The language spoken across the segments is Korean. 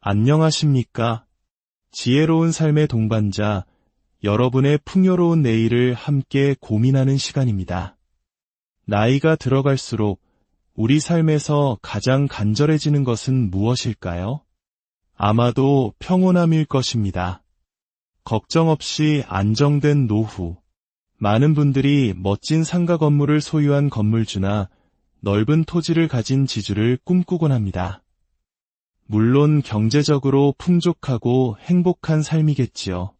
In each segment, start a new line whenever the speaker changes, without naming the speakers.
안녕하십니까? 지혜로운 삶의 동반자, 여러분의 풍요로운 내일을 함께 고민하는 시간입니다. 나이가 들어갈수록 우리 삶에서 가장 간절해지는 것은 무엇일까요? 아마도 평온함일 것입니다. 걱정 없이 안정된 노후. 많은 분들이 멋진 상가 건물을 소유한 건물주나 넓은 토지를 가진 지주를 꿈꾸곤 합니다. 물론 경제적으로 풍족하고 행복한 삶이겠지요.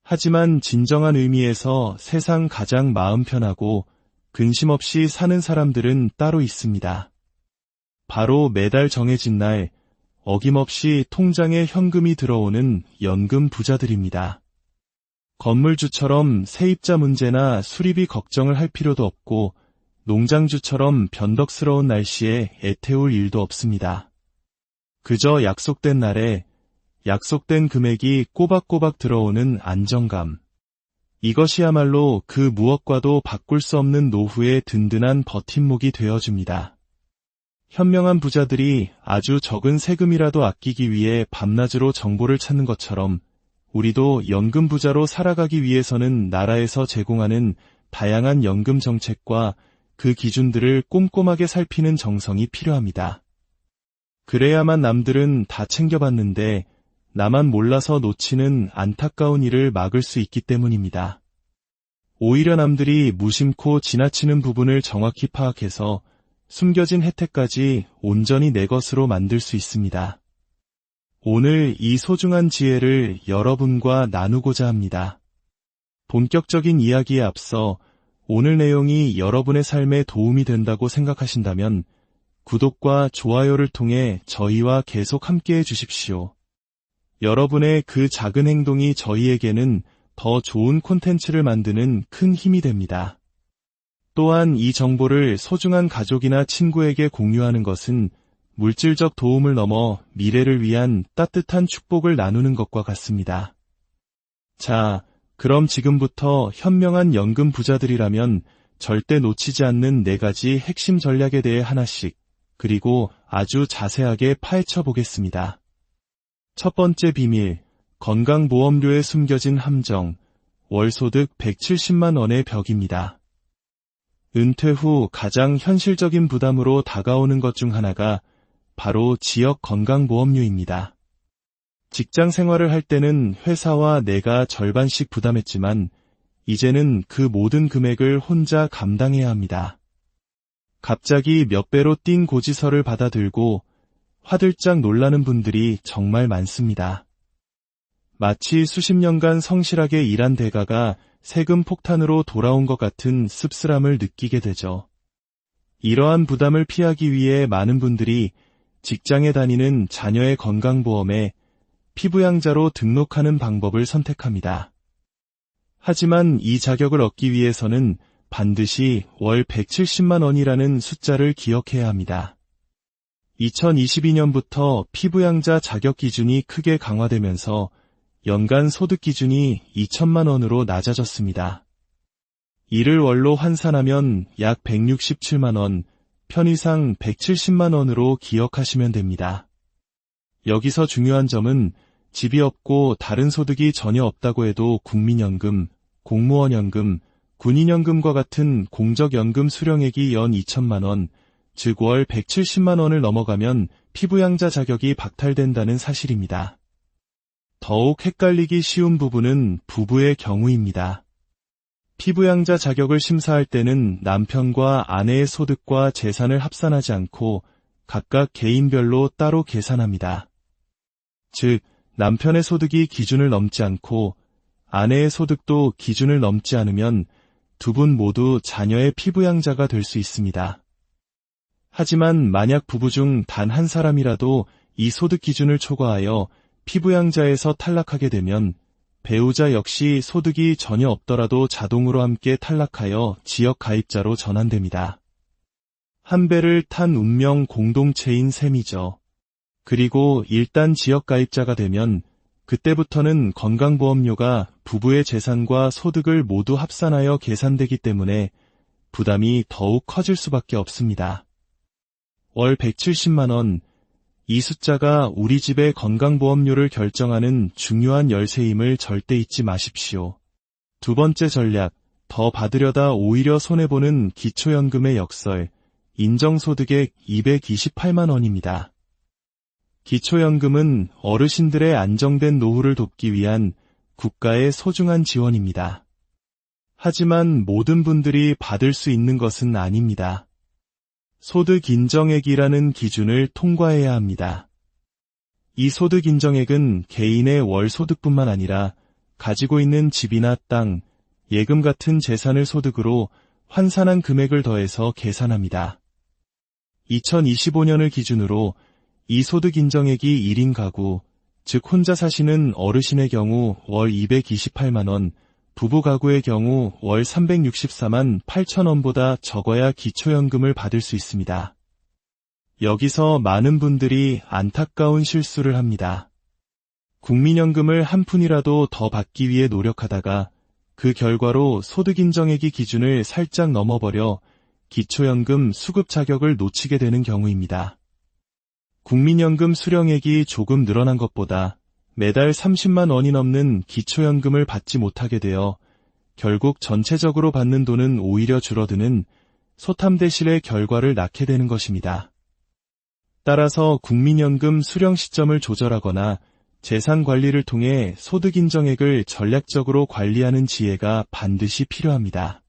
하지만 진정한 의미에서 세상 가장 마음 편하고 근심 없이 사는 사람들은 따로 있습니다. 바로 매달 정해진 날 어김없이 통장에 현금이 들어오는 연금 부자들입니다. 건물주처럼 세입자 문제나 수리비 걱정을 할 필요도 없고 농장주처럼 변덕스러운 날씨에 애태울 일도 없습니다. 그저 약속된 날에 약속된 금액이 꼬박꼬박 들어오는 안정감. 이것이야말로 그 무엇과도 바꿀 수 없는 노후의 든든한 버팀목이 되어줍니다. 현명한 부자들이 아주 적은 세금이라도 아끼기 위해 밤낮으로 정보를 찾는 것처럼 우리도 연금 부자로 살아가기 위해서는 나라에서 제공하는 다양한 연금 정책과 그 기준들을 꼼꼼하게 살피는 정성이 필요합니다. 그래야만 남들은 다 챙겨봤는데 나만 몰라서 놓치는 안타까운 일을 막을 수 있기 때문입니다. 오히려 남들이 무심코 지나치는 부분을 정확히 파악해서 숨겨진 혜택까지 온전히 내 것으로 만들 수 있습니다. 오늘 이 소중한 지혜를 여러분과 나누고자 합니다. 본격적인 이야기에 앞서 오늘 내용이 여러분의 삶에 도움이 된다고 생각하신다면 구독과 좋아요를 통해 저희와 계속 함께해 주십시오. 여러분의 그 작은 행동이 저희에게는 더 좋은 콘텐츠를 만드는 큰 힘이 됩니다. 또한 이 정보를 소중한 가족이나 친구에게 공유하는 것은 물질적 도움을 넘어 미래를 위한 따뜻한 축복을 나누는 것과 같습니다. 자, 그럼 지금부터 현명한 연금 부자들이라면 절대 놓치지 않는 4가지 핵심 전략에 대해 하나씩 그리고 아주 자세하게 파헤쳐 보겠습니다. 첫 번째 비밀, 건강보험료에 숨겨진 함정, 월소득 170만 원의 벽입니다. 은퇴 후 가장 현실적인 부담으로 다가오는 것 중 하나가 바로 지역 건강보험료입니다. 직장 생활을 할 때는 회사와 내가 절반씩 부담했지만 이제는 그 모든 금액을 혼자 감당해야 합니다. 갑자기 몇 배로 뛴 고지서를 받아들고 화들짝 놀라는 분들이 정말 많습니다. 마치 수십 년간 성실하게 일한 대가가 세금 폭탄으로 돌아온 것 같은 씁쓸함을 느끼게 되죠. 이러한 부담을 피하기 위해 많은 분들이 직장에 다니는 자녀의 건강보험에 피부양자로 등록하는 방법을 선택합니다. 하지만 이 자격을 얻기 위해서는 반드시 월 170만 원이라는 숫자를 기억해야 합니다. 2022년부터 피부양자 자격 기준이 크게 강화되면서 연간 소득 기준이 2천만 원으로 낮아졌습니다. 이를 월로 환산하면 약 167만 원, 편의상 170만 원으로 기억하시면 됩니다. 여기서 중요한 점은 집이 없고 다른 소득이 전혀 없다고 해도 국민연금, 공무원연금, 군인연금과 같은 공적연금 수령액이 연 2천만 원, 즉 월 170만 원을 넘어가면 피부양자 자격이 박탈된다는 사실입니다. 더욱 헷갈리기 쉬운 부분은 부부의 경우입니다. 피부양자 자격을 심사할 때는 남편과 아내의 소득과 재산을 합산하지 않고 각각 개인별로 따로 계산합니다. 즉, 남편의 소득이 기준을 넘지 않고 아내의 소득도 기준을 넘지 않으면 두 분 모두 자녀의 피부양자가 될 수 있습니다. 하지만 만약 부부 중 단 한 사람이라도 이 소득 기준을 초과하여 피부양자에서 탈락하게 되면 배우자 역시 소득이 전혀 없더라도 자동으로 함께 탈락하여 지역 가입자로 전환됩니다. 한 배를 탄 운명 공동체인 셈이죠. 그리고 일단 지역 가입자가 되면 그때부터는 건강보험료가 부부의 재산과 소득을 모두 합산하여 계산되기 때문에 부담이 더욱 커질 수밖에 없습니다. 월 170만 원, 이 숫자가 우리 집의 건강보험료를 결정하는 중요한 열쇠임을 절대 잊지 마십시오. 두 번째 전략, 더 받으려다 오히려 손해보는 기초연금의 역설, 인정소득액 228만 원입니다. 기초연금은 어르신들의 안정된 노후를 돕기 위한 국가의 소중한 지원입니다. 하지만 모든 분들이 받을 수 있는 것은 아닙니다. 소득인정액이라는 기준을 통과해야 합니다. 이 소득인정액은 개인의 월소득뿐만 아니라 가지고 있는 집이나 땅, 예금 같은 재산을 소득으로 환산한 금액을 더해서 계산합니다. 2025년을 기준으로 이 소득인정액이 1인 가구, 즉 혼자 사시는 어르신의 경우 월 228만 원, 부부 가구의 경우 월 364만 8천 원보다 적어야 기초연금을 받을 수 있습니다. 여기서 많은 분들이 안타까운 실수를 합니다. 국민연금을 한 푼이라도 더 받기 위해 노력하다가 그 결과로 소득인정액이 기준을 살짝 넘어버려 기초연금 수급 자격을 놓치게 되는 경우입니다. 국민연금 수령액이 조금 늘어난 것보다 매달 30만 원이 넘는 기초연금을 받지 못하게 되어 결국 전체적으로 받는 돈은 오히려 줄어드는 소탐대실의 결과를 낳게 되는 것입니다. 따라서 국민연금 수령 시점을 조절하거나 재산 관리를 통해 소득인정액을 전략적으로 관리하는 지혜가 반드시 필요합니다.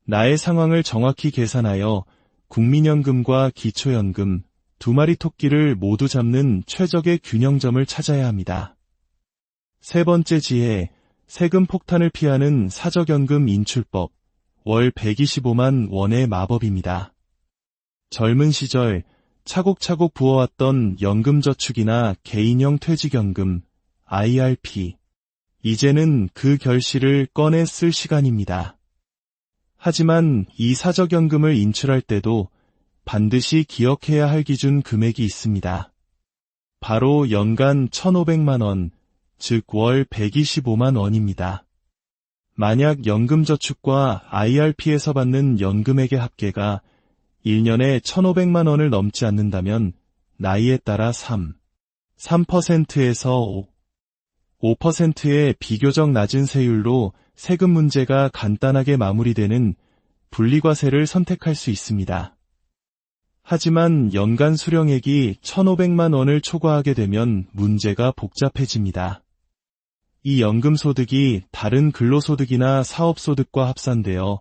나의 상황을 정확히 계산하여 국민연금과 기초연금, 두 마리 토끼를 모두 잡는 최적의 균형점을 찾아야 합니다. 세 번째 지혜, 세금 폭탄을 피하는 사적연금 인출법, 월 125만 원의 마법입니다. 젊은 시절 차곡차곡 부어왔던 연금저축이나 개인형 퇴직연금, IRP, 이제는 그 결실을 꺼내 쓸 시간입니다. 하지만 이 사적연금을 인출할 때도 반드시 기억해야 할 기준 금액이 있습니다. 바로 연간 1,500만 원, 즉 월 125만 원입니다. 만약 연금저축과 IRP에서 받는 연금액의 합계가 1년에 1,500만 원을 넘지 않는다면 나이에 따라 3%에서 5%의 비교적 낮은 세율로 세금 문제가 간단하게 마무리되는 분리과세를 선택할 수 있습니다. 하지만 연간 수령액이 1,500만 원을 초과하게 되면 문제가 복잡해집니다. 이 연금소득이 다른 근로소득이나 사업소득과 합산되어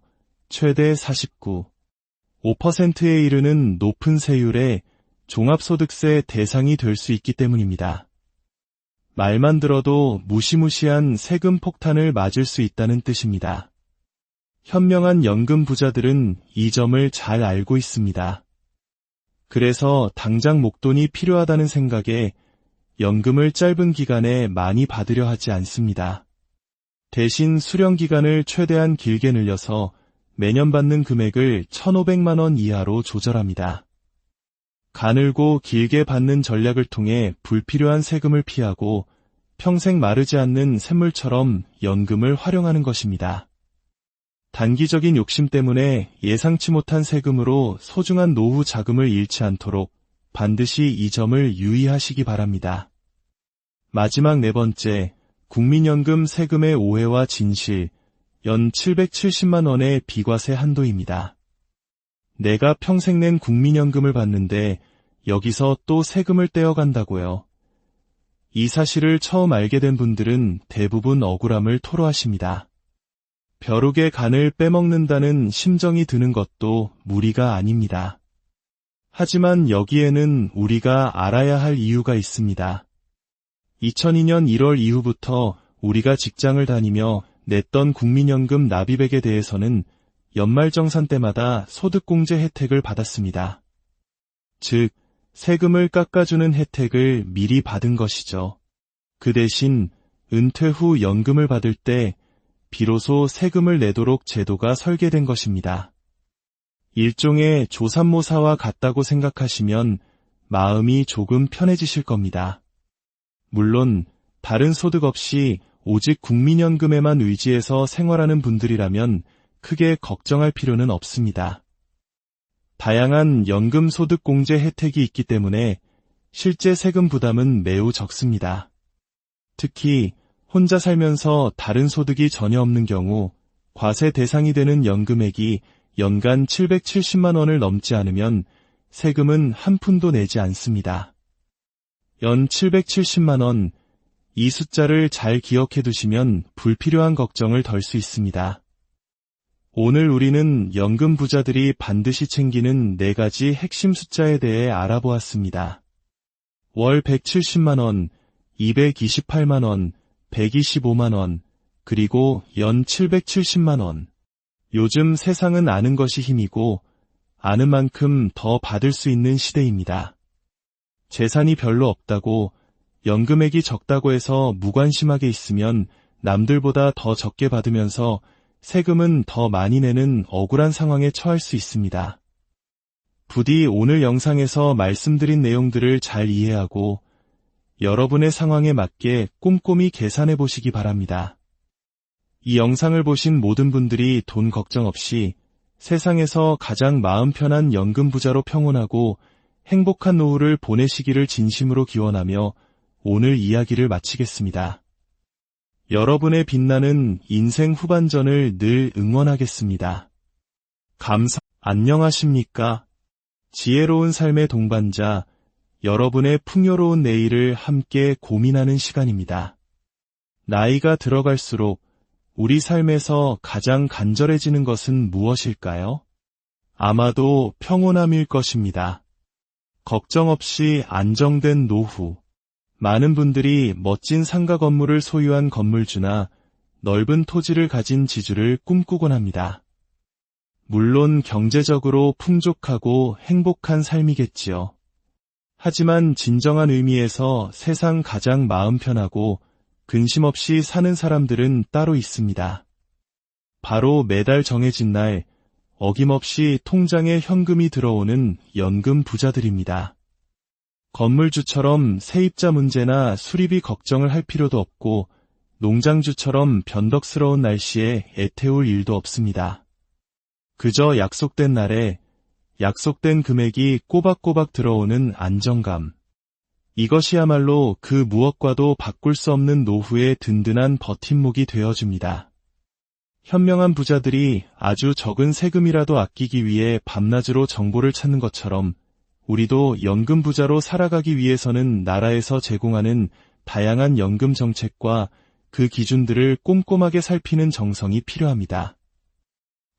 최대 49.5%에 이르는 높은 세율의 종합소득세 대상이 될 수 있기 때문입니다. 말만 들어도 무시무시한 세금 폭탄을 맞을 수 있다는 뜻입니다. 현명한 연금 부자들은 이 점을 잘 알고 있습니다. 그래서 당장 목돈이 필요하다는 생각에 연금을 짧은 기간에 많이 받으려 하지 않습니다. 대신 수령 기간을 최대한 길게 늘려서 매년 받는 금액을 1,500만 원 이하로 조절합니다. 가늘고 길게 받는 전략을 통해 불필요한 세금을 피하고 평생 마르지 않는 샘물처럼 연금을 활용하는 것입니다. 단기적인 욕심 때문에 예상치 못한 세금으로 소중한 노후 자금을 잃지 않도록 반드시 이 점을 유의하시기 바랍니다. 마지막 네 번째, 국민연금 세금의 오해와 진실, 연 770만 원의 비과세 한도입니다. 내가 평생 낸 국민연금을 받는데 여기서 또 세금을 떼어간다고요. 이 사실을 처음 알게 된 분들은 대부분 억울함을 토로하십니다. 벼룩의 간을 빼먹는다는 심정이 드는 것도 무리가 아닙니다. 하지만 여기에는 우리가 알아야 할 이유가 있습니다. 2002년 1월 이후부터 우리가 직장을 다니며 냈던 국민연금 납입액에 대해서는 연말정산 때마다 소득공제 혜택을 받았습니다. 즉, 세금을 깎아주는 혜택을 미리 받은 것이죠. 그 대신 은퇴 후 연금을 받을 때 비로소 세금을 내도록 제도가 설계된 것입니다. 일종의 조삼모사와 같다고 생각하시면 마음이 조금 편해지실 겁니다. 물론 다른 소득 없이 오직 국민연금에만 의지해서 생활하는 분들이라면 크게 걱정할 필요는 없습니다. 다양한 연금 소득 공제 혜택이 있기 때문에 실제 세금 부담은 매우 적습니다. 특히 혼자 살면서 다른 소득이 전혀 없는 경우 과세 대상이 되는 연금액이 연간 770만 원을 넘지 않으면 세금은 한 푼도 내지 않습니다. 연 770만 원, 이 숫자를 잘 기억해 두시면 불필요한 걱정을 덜 수 있습니다. 오늘 우리는 연금 부자들이 반드시 챙기는 4가지 핵심 숫자에 대해 알아보았습니다. 월 170만 원, 228만 원, 125만 원, 그리고 연 770만 원. 요즘 세상은 아는 것이 힘이고 아는 만큼 더 받을 수 있는 시대입니다. 재산이 별로 없다고 연금액이 적다고 해서 무관심하게 있으면 남들보다 더 적게 받으면서 세금은 더 많이 내는 억울한 상황에 처할 수 있습니다. 부디 오늘 영상에서 말씀드린 내용들을 잘 이해하고 여러분의 상황에 맞게 꼼꼼히 계산해 보시기 바랍니다. 이 영상을 보신 모든 분들이 돈 걱정 없이 세상에서 가장 마음 편한 연금 부자로 평온하고 행복한 노후를 보내시기를 진심으로 기원하며 오늘 이야기를 마치겠습니다. 여러분의 빛나는 인생 후반전을 늘 응원하겠습니다. 안녕하십니까? 지혜로운 삶의 동반자, 여러분의 풍요로운 내일을 함께 고민하는 시간입니다. 나이가 들어갈수록 우리 삶에서 가장 간절해지는 것은 무엇일까요? 아마도 평온함일 것입니다. 걱정 없이 안정된 노후. 많은 분들이 멋진 상가 건물을 소유한 건물주나 넓은 토지를 가진 지주를 꿈꾸곤 합니다. 물론 경제적으로 풍족하고 행복한 삶이겠지요. 하지만 진정한 의미에서 세상 가장 마음 편하고 근심 없이 사는 사람들은 따로 있습니다. 바로 매달 정해진 날 어김없이 통장에 현금이 들어오는 연금 부자들입니다. 건물주처럼 세입자 문제나 수리비 걱정을 할 필요도 없고 농장주처럼 변덕스러운 날씨에 애태울 일도 없습니다. 그저 약속된 날에 약속된 금액이 꼬박꼬박 들어오는 안정감. 이것이야말로 그 무엇과도 바꿀 수 없는 노후의 든든한 버팀목이 되어줍니다. 현명한 부자들이 아주 적은 세금이라도 아끼기 위해 밤낮으로 정보를 찾는 것처럼 우리도 연금 부자로 살아가기 위해서는 나라에서 제공하는 다양한 연금 정책과 그 기준들을 꼼꼼하게 살피는 정성이 필요합니다.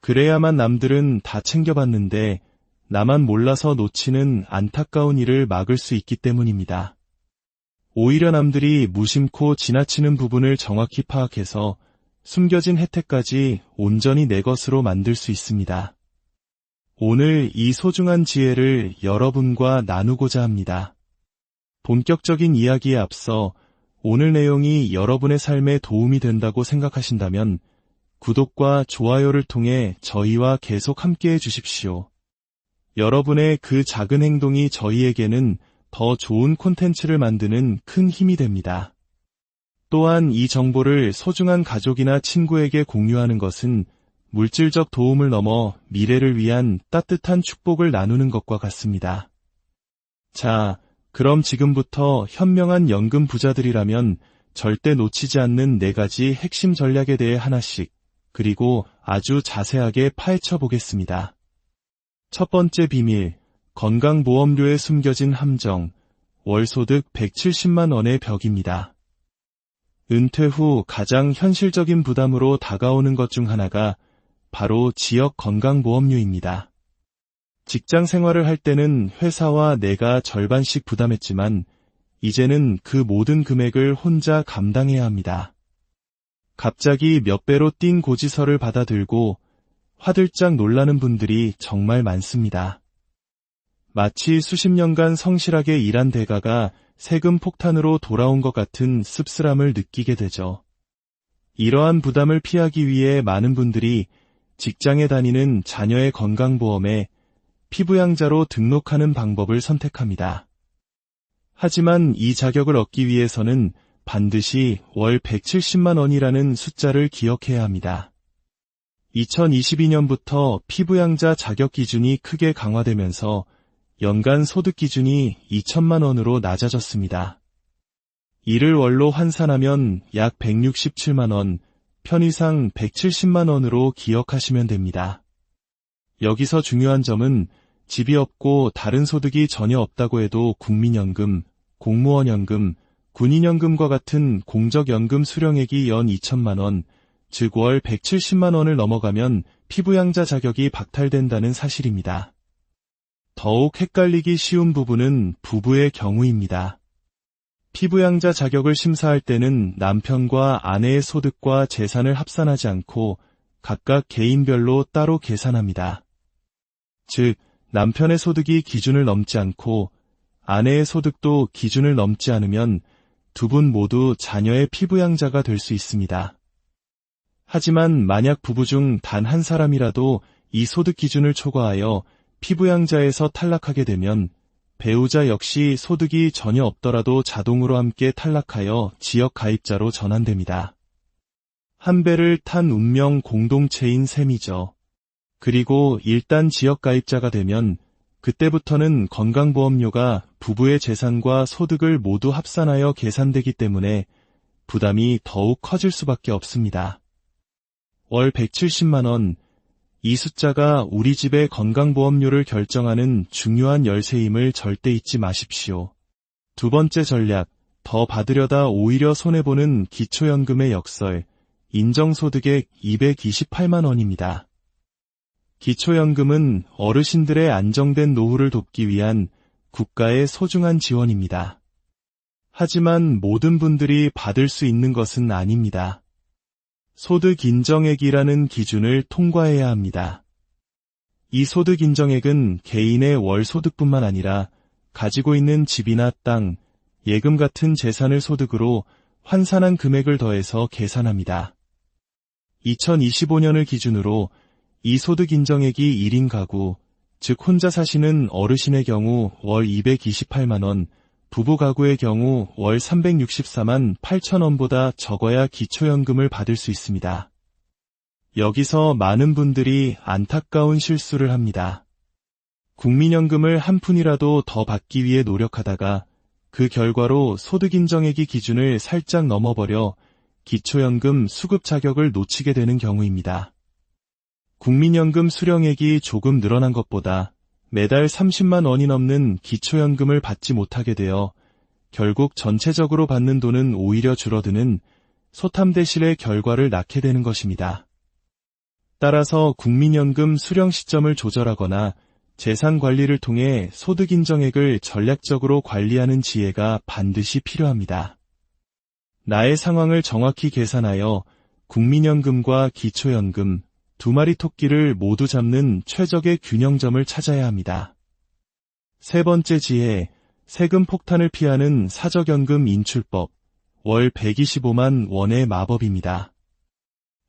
그래야만 남들은 다 챙겨봤는데 나만 몰라서 놓치는 안타까운 일을 막을 수 있기 때문입니다. 오히려 남들이 무심코 지나치는 부분을 정확히 파악해서 숨겨진 혜택까지 온전히 내 것으로 만들 수 있습니다. 오늘 이 소중한 지혜를 여러분과 나누고자 합니다. 본격적인 이야기에 앞서 오늘 내용이 여러분의 삶에 도움이 된다고 생각하신다면 구독과 좋아요를 통해 저희와 계속 함께해 주십시오. 여러분의 그 작은 행동이 저희에게는 더 좋은 콘텐츠를 만드는 큰 힘이 됩니다. 또한 이 정보를 소중한 가족이나 친구에게 공유하는 것은 물질적 도움을 넘어 미래를 위한 따뜻한 축복을 나누는 것과 같습니다. 자, 그럼 지금부터 현명한 연금 부자들이라면 절대 놓치지 않는 4가지 핵심 전략에 대해 하나씩, 그리고 아주 자세하게 파헤쳐 보겠습니다. 첫 번째 비밀, 건강보험료에 숨겨진 함정, 월소득 170만 원의 벽입니다. 은퇴 후 가장 현실적인 부담으로 다가오는 것 중 하나가 바로 지역 건강보험료입니다. 직장 생활을 할 때는 회사와 내가 절반씩 부담했지만 이제는 그 모든 금액을 혼자 감당해야 합니다. 갑자기 몇 배로 뛴 고지서를 받아들고 화들짝 놀라는 분들이 정말 많습니다. 마치 수십 년간 성실하게 일한 대가가 세금 폭탄으로 돌아온 것 같은 씁쓸함을 느끼게 되죠. 이러한 부담을 피하기 위해 많은 분들이 직장에 다니는 자녀의 건강보험에 피부양자로 등록하는 방법을 선택합니다. 하지만 이 자격을 얻기 위해서는 반드시 월 170만 원이라는 숫자를 기억해야 합니다. 2022년부터 피부양자 자격 기준이 크게 강화되면서 연간 소득 기준이 2천만 원으로 낮아졌습니다. 이를 월로 환산하면 약 167만 원, 편의상 170만 원으로 기억하시면 됩니다. 여기서 중요한 점은 집이 없고 다른 소득이 전혀 없다고 해도 국민연금, 공무원연금, 군인연금과 같은 공적연금 수령액이 연 2천만 원, 즉 월 170만 원을 넘어가면 피부양자 자격이 박탈된다는 사실입니다. 더욱 헷갈리기 쉬운 부분은 부부의 경우입니다. 피부양자 자격을 심사할 때는 남편과 아내의 소득과 재산을 합산하지 않고 각각 개인별로 따로 계산합니다. 즉, 남편의 소득이 기준을 넘지 않고 아내의 소득도 기준을 넘지 않으면 두 분 모두 자녀의 피부양자가 될 수 있습니다. 하지만 만약 부부 중 단 한 사람이라도 이 소득 기준을 초과하여 피부양자에서 탈락하게 되면 배우자 역시 소득이 전혀 없더라도 자동으로 함께 탈락하여 지역가입자로 전환됩니다. 한 배를 탄 운명 공동체인 셈이죠. 그리고 일단 지역가입자가 되면 그때부터는 건강보험료가 부부의 재산과 소득을 모두 합산하여 계산되기 때문에 부담이 더욱 커질 수밖에 없습니다. 월 170만 원, 이 숫자가 우리 집의 건강보험료를 결정하는 중요한 열쇠임을 절대 잊지 마십시오. 두 번째 전략, 더 받으려다 오히려 손해보는 기초연금의 역설, 인정소득액 228만 원입니다. 기초연금은 어르신들의 안정된 노후를 돕기 위한 국가의 소중한 지원입니다. 하지만 모든 분들이 받을 수 있는 것은 아닙니다. 소득인정액이라는 기준을 통과해야 합니다. 이 소득인정액은 개인의 월 소득뿐만 아니라 가지고 있는 집이나 땅, 예금 같은 재산을 소득으로 환산한 금액을 더해서 계산합니다. 2025년을 기준으로 이 소득인정액이 1인 가구, 즉 혼자 사시는 어르신의 경우 월 228만 원, 부부 가구의 경우 월 364만 8천 원보다 적어야 기초연금을 받을 수 있습니다. 여기서 많은 분들이 안타까운 실수를 합니다. 국민연금을 한 푼이라도 더 받기 위해 노력하다가 그 결과로 소득인정액이 기준을 살짝 넘어버려 기초연금 수급 자격을 놓치게 되는 경우입니다. 국민연금 수령액이 조금 늘어난 것보다 매달 30만 원이 넘는 기초연금을 받지 못하게 되어 결국 전체적으로 받는 돈은 오히려 줄어드는 소탐대실의 결과를 낳게 되는 것입니다. 따라서 국민연금 수령 시점을 조절하거나 재산 관리를 통해 소득인정액을 전략적으로 관리하는 지혜가 반드시 필요합니다. 나의 상황을 정확히 계산하여 국민연금과 기초연금, 두 마리 토끼를 모두 잡는 최적의 균형점을 찾아야 합니다. 세 번째 지혜, 세금 폭탄을 피하는 사적연금 인출법, 월 125만 원의 마법입니다.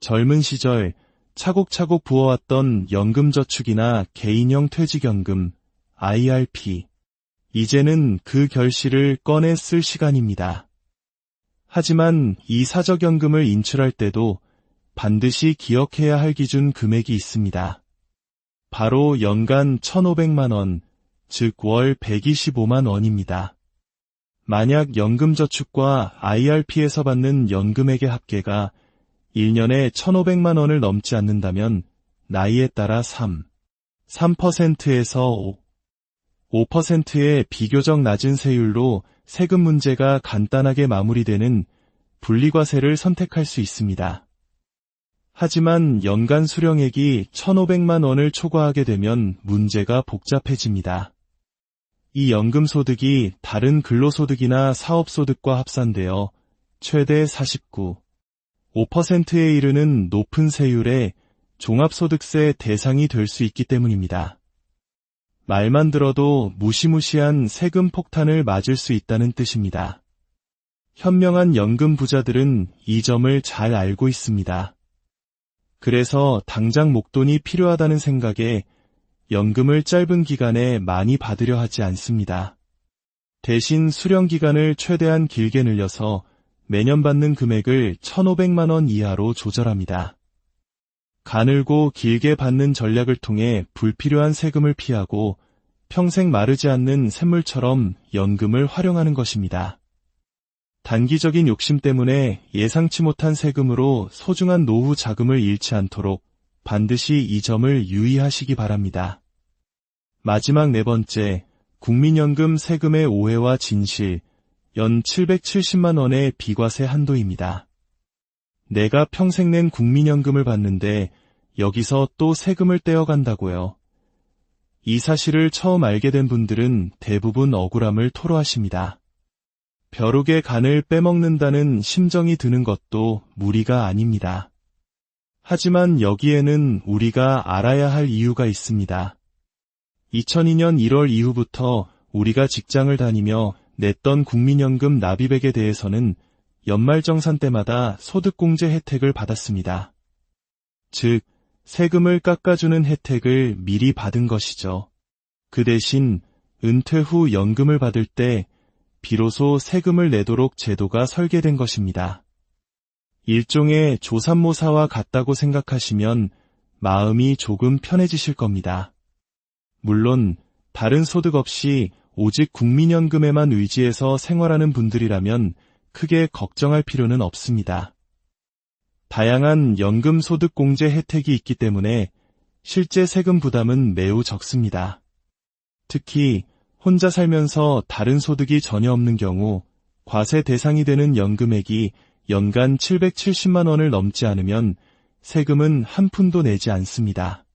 젊은 시절 차곡차곡 부어왔던 연금저축이나 개인형 퇴직연금, IRP, 이제는 그 결실을 꺼내 쓸 시간입니다. 하지만 이 사적연금을 인출할 때도 반드시 기억해야 할 기준 금액이 있습니다. 바로 연간 1,500만 원, 즉 월 125만 원입니다. 만약 연금저축과 IRP에서 받는 연금액의 합계가 1년에 1,500만 원을 넘지 않는다면 나이에 따라 3%에서 5%의 비교적 낮은 세율로 세금 문제가 간단하게 마무리되는 분리과세를 선택할 수 있습니다. 하지만 연간 수령액이 1,500만 원을 초과하게 되면 문제가 복잡해집니다. 이 연금소득이 다른 근로소득이나 사업소득과 합산되어 최대 5%에 이르는 높은 세율의 종합소득세 대상이 될 수 있기 때문입니다. 말만 들어도 무시무시한 세금 폭탄을 맞을 수 있다는 뜻입니다. 현명한 연금 부자들은 이 점을 잘 알고 있습니다. 그래서 당장 목돈이 필요하다는 생각에 연금을 짧은 기간에 많이 받으려 하지 않습니다. 대신 수령 기간을 최대한 길게 늘려서 매년 받는 금액을 1,500만 원 이하로 조절합니다. 가늘고 길게 받는 전략을 통해 불필요한 세금을 피하고 평생 마르지 않는 샘물처럼 연금을 활용하는 것입니다. 단기적인 욕심 때문에 예상치 못한 세금으로 소중한 노후 자금을 잃지 않도록 반드시 이 점을 유의하시기 바랍니다. 마지막 네 번째, 국민연금 세금의 오해와 진실, 연 770만 원의 비과세 한도입니다. 내가 평생 낸 국민연금을 받는데 여기서 또 세금을 떼어간다고요. 이 사실을 처음 알게 된 분들은 대부분 억울함을 토로하십니다. 벼룩의 간을 빼먹는다는 심정이 드는 것도 무리가 아닙니다. 하지만 여기에는 우리가 알아야 할 이유가 있습니다. 2002년 1월 이후부터 우리가 직장을 다니며 냈던 국민연금 납입액에 대해서는 연말정산 때마다 소득공제 혜택을 받았습니다. 즉, 세금을 깎아주는 혜택을 미리 받은 것이죠. 그 대신 은퇴 후 연금을 받을 때 비로소 세금을 내도록 제도가 설계된 것입니다. 일종의 조삼모사와 같다고 생각하시면 마음이 조금 편해지실 겁니다. 물론 다른 소득 없이 오직 국민연금에만 의지해서 생활하는 분들이라면 크게 걱정할 필요는 없습니다. 다양한 연금 소득 공제 혜택이 있기 때문에 실제 세금 부담은 매우 적습니다. 특히 혼자 살면서 다른 소득이 전혀 없는 경우 과세 대상이 되는 연금액이 연간 770만 원을 넘지 않으면 세금은 한 푼도 내지 않습니다.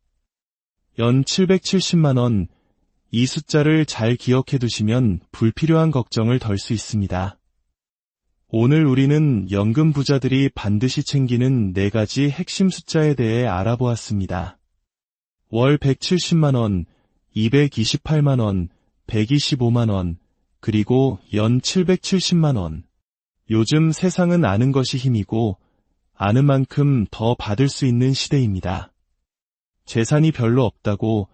연 770만 원, 이 숫자를 잘 기억해 두시면 불필요한 걱정을 덜 수 있습니다. 오늘 우리는 연금 부자들이 반드시 챙기는 4가지 핵심 숫자에 대해 알아보았습니다. 월 170만 원, 228만 원, 125만 원, 그리고 연 770만 원. 요즘 세상은 아는 것이 힘이고 아는 만큼 더 받을 수 있는 시대입니다. 재산이 별로 없다고,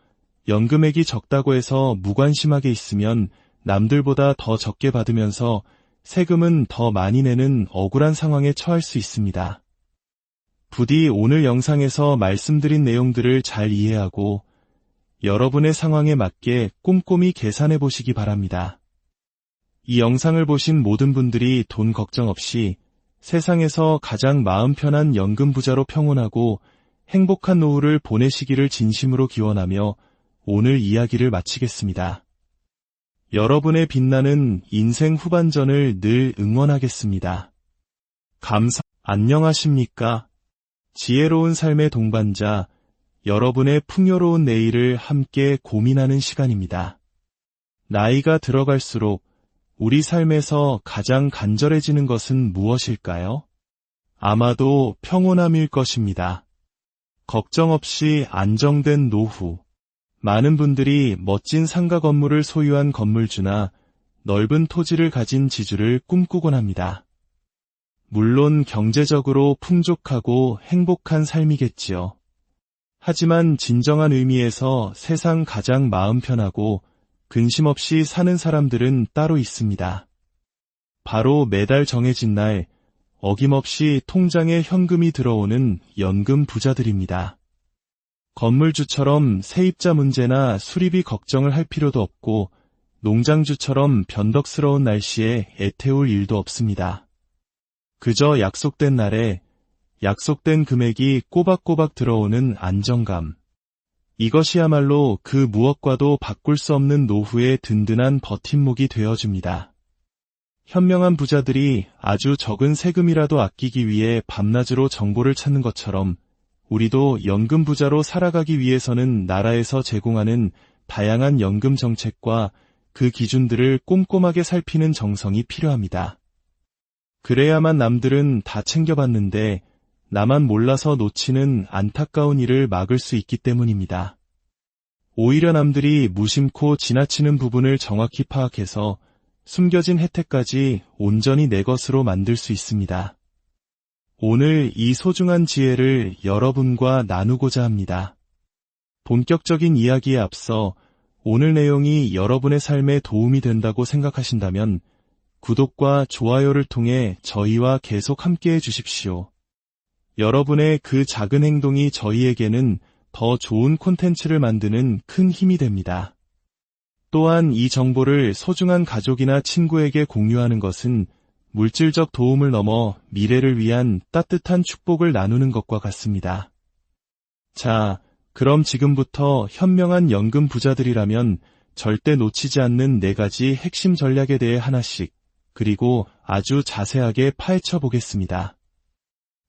연금액이 적다고 해서 무관심하게 있으면 남들보다 더 적게 받으면서 세금은 더 많이 내는 억울한 상황에 처할 수 있습니다. 부디 오늘 영상에서 말씀드린 내용들을 잘 이해하고 여러분의 상황에 맞게 꼼꼼히 계산해 보시기 바랍니다. 이 영상을 보신 모든 분들이 돈 걱정 없이 세상에서 가장 마음 편한 연금 부자로 평온하고 행복한 노후를 보내시기를 진심으로 기원하며 오늘 이야기를 마치겠습니다. 여러분의 빛나는 인생 후반전을 늘 응원하겠습니다. 안녕하십니까? 지혜로운 삶의 동반자, 여러분의 풍요로운 내일을 함께 고민하는 시간입니다. 나이가 들어갈수록 우리 삶에서 가장 간절해지는 것은 무엇일까요? 아마도 평온함일 것입니다. 걱정 없이 안정된 노후. 많은 분들이 멋진 상가 건물을 소유한 건물주나 넓은 토지를 가진 지주를 꿈꾸곤 합니다. 물론 경제적으로 풍족하고 행복한 삶이겠지요. 하지만 진정한 의미에서 세상 가장 마음 편하고 근심 없이 사는 사람들은 따로 있습니다. 바로 매달 정해진 날 어김없이 통장에 현금이 들어오는 연금 부자들입니다. 건물주처럼 세입자 문제나 수리비 걱정을 할 필요도 없고 농장주처럼 변덕스러운 날씨에 애태울 일도 없습니다. 그저 약속된 날에 약속된 금액이 꼬박꼬박 들어오는 안정감. 이것이야말로 그 무엇과도 바꿀 수 없는 노후의 든든한 버팀목이 되어줍니다. 현명한 부자들이 아주 적은 세금이라도 아끼기 위해 밤낮으로 정보를 찾는 것처럼 우리도 연금 부자로 살아가기 위해서는 나라에서 제공하는 다양한 연금 정책과 그 기준들을 꼼꼼하게 살피는 정성이 필요합니다. 그래야만 남들은 다 챙겨봤는데 나만 몰라서 놓치는 안타까운 일을 막을 수 있기 때문입니다. 오히려 남들이 무심코 지나치는 부분을 정확히 파악해서 숨겨진 혜택까지 온전히 내 것으로 만들 수 있습니다. 오늘 이 소중한 지혜를 여러분과 나누고자 합니다. 본격적인 이야기에 앞서 오늘 내용이 여러분의 삶에 도움이 된다고 생각하신다면 구독과 좋아요를 통해 저희와 계속 함께해 주십시오. 여러분의 그 작은 행동이 저희에게는 더 좋은 콘텐츠를 만드는 큰 힘이 됩니다. 또한 이 정보를 소중한 가족이나 친구에게 공유하는 것은 물질적 도움을 넘어 미래를 위한 따뜻한 축복을 나누는 것과 같습니다. 자, 그럼 지금부터 현명한 연금 부자들이라면 절대 놓치지 않는 4가지 핵심 전략에 대해 하나씩, 그리고 아주 자세하게 파헤쳐 보겠습니다.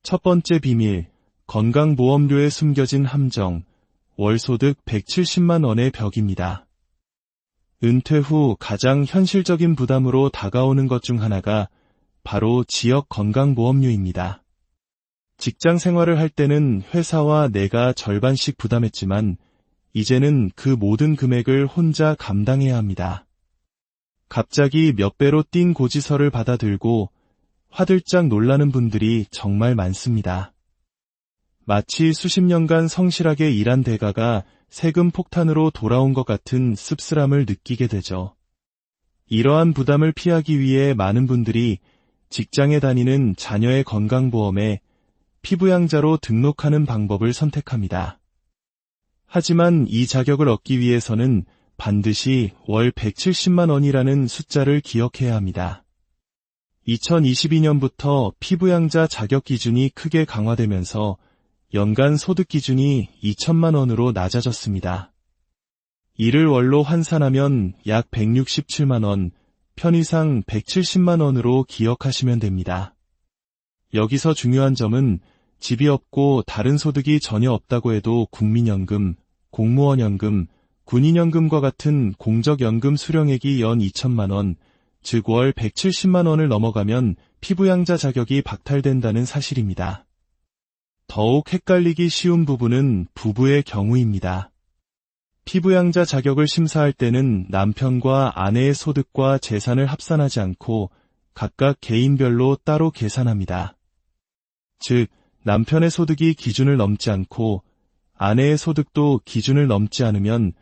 첫 번째 비밀, 건강보험료에 숨겨진 함정, 월소득 170만 원의 벽입니다. 은퇴 후 가장 현실적인 부담으로 다가오는 것 중 하나가 바로 지역 건강보험료입니다. 직장 생활을 할 때는 회사와 내가 절반씩 부담했지만 이제는 그 모든 금액을 혼자 감당해야 합니다. 갑자기 몇 배로 뛴 고지서를 받아들고 화들짝 놀라는 분들이 정말 많습니다. 마치 수십 년간 성실하게 일한 대가가 세금 폭탄으로 돌아온 것 같은 씁쓸함을 느끼게 되죠. 이러한 부담을 피하기 위해 많은 분들이 직장에 다니는 자녀의 건강보험에 피부양자로 등록하는 방법을 선택합니다. 하지만 이 자격을 얻기 위해서는 반드시 월 170만 원이라는 숫자를 기억해야 합니다. 2022년부터 피부양자 자격 기준이 크게 강화되면서 연간 소득 기준이 2천만 원으로 낮아졌습니다. 이를 월로 환산하면 약 167만 원, 편의상 170만 원으로 기억하시면 됩니다. 여기서 중요한 점은 집이 없고 다른 소득이 전혀 없다고 해도 국민연금, 공무원연금, 군인연금과 같은 공적연금 수령액이 연 2천만 원, 즉 월 170만 원을 넘어가면 피부양자 자격이 박탈된다는 사실입니다. 더욱 헷갈리기 쉬운 부분은 부부의 경우입니다. 피부양자 자격을 심사할 때는 남편과 아내의 소득과 재산을 합산하지 않고 각각 개인별로 따로 계산합니다. 즉, 남편의 소득이 기준을 넘지 않고 아내의 소득도 기준을 넘지 않으면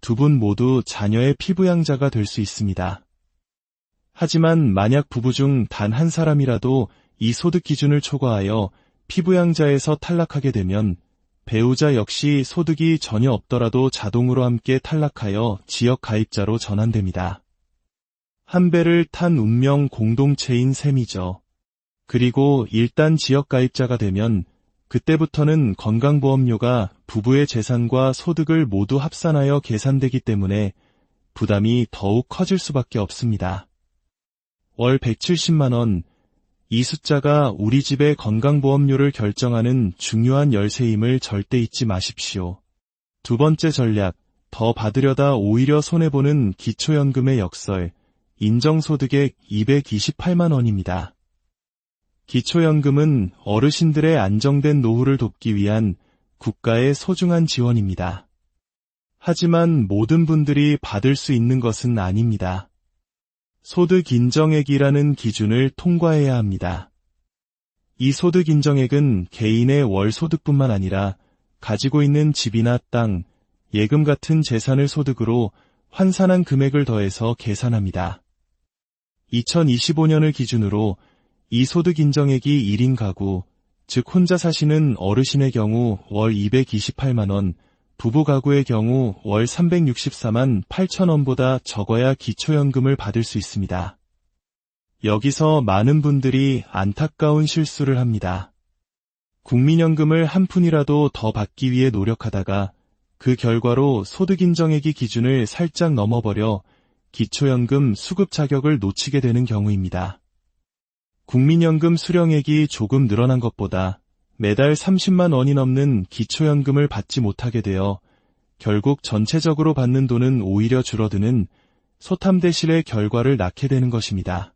두 분 모두 자녀의 피부양자가 될 수 있습니다. 하지만 만약 부부 중 단 한 사람이라도 이 소득 기준을 초과하여 피부양자에서 탈락하게 되면 배우자 역시 소득이 전혀 없더라도 자동으로 함께 탈락하여 지역가입자로 전환됩니다. 한 배를 탄 운명 공동체인 셈이죠. 그리고 일단 지역가입자가 되면 그때부터는 건강보험료가 부부의 재산과 소득을 모두 합산하여 계산되기 때문에 부담이 더욱 커질 수밖에 없습니다. 월 170만 원, 이 숫자가 우리 집의 건강보험료를 결정하는 중요한 열쇠임을 절대 잊지 마십시오. 두 번째 전략, 더 받으려다 오히려 손해보는 기초연금의 역설, 인정소득액 228만 원입니다. 기초연금은 어르신들의 안정된 노후를 돕기 위한 국가의 소중한 지원입니다. 하지만 모든 분들이 받을 수 있는 것은 아닙니다. 소득인정액이라는 기준을 통과해야 합니다. 이 소득인정액은 개인의 월 소득뿐만 아니라 가지고 있는 집이나 땅, 예금 같은 재산을 소득으로 환산한 금액을 더해서 계산합니다. 2025년을 기준으로 이 소득인정액이 1인 가구, 즉 혼자 사시는 어르신의 경우 월 228만 원, 부부 가구의 경우 월 364만 8천 원보다 적어야 기초연금을 받을 수 있습니다. 여기서 많은 분들이 안타까운 실수를 합니다. 국민연금을 한 푼이라도 더 받기 위해 노력하다가 그 결과로 소득인정액이 기준을 살짝 넘어버려 기초연금 수급 자격을 놓치게 되는 경우입니다. 국민연금 수령액이 조금 늘어난 것보다 매달 30만 원이 넘는 기초연금을 받지 못하게 되어 결국 전체적으로 받는 돈은 오히려 줄어드는 소탐대실의 결과를 낳게 되는 것입니다.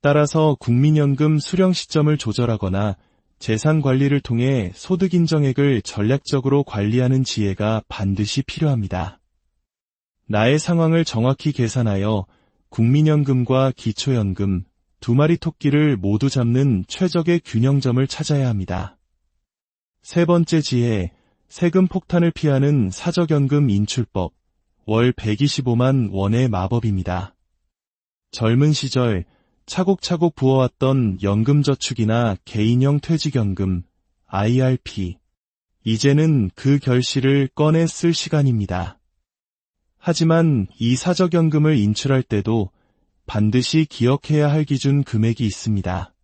따라서 국민연금 수령 시점을 조절하거나 재산 관리를 통해 소득인정액을 전략적으로 관리하는 지혜가 반드시 필요합니다. 나의 상황을 정확히 계산하여 국민연금과 기초연금, 두 마리 토끼를 모두 잡는 최적의 균형점을 찾아야 합니다. 세 번째 지혜, 세금 폭탄을 피하는 사적연금 인출법, 월 125만 원의 마법입니다. 젊은 시절 차곡차곡 부어왔던 연금저축이나 개인형 퇴직연금, IRP, 이제는 그 결실을 꺼내 쓸 시간입니다. 하지만 이 사적연금을 인출할 때도 반드시 기억해야 할 기준 금액이 있습니다.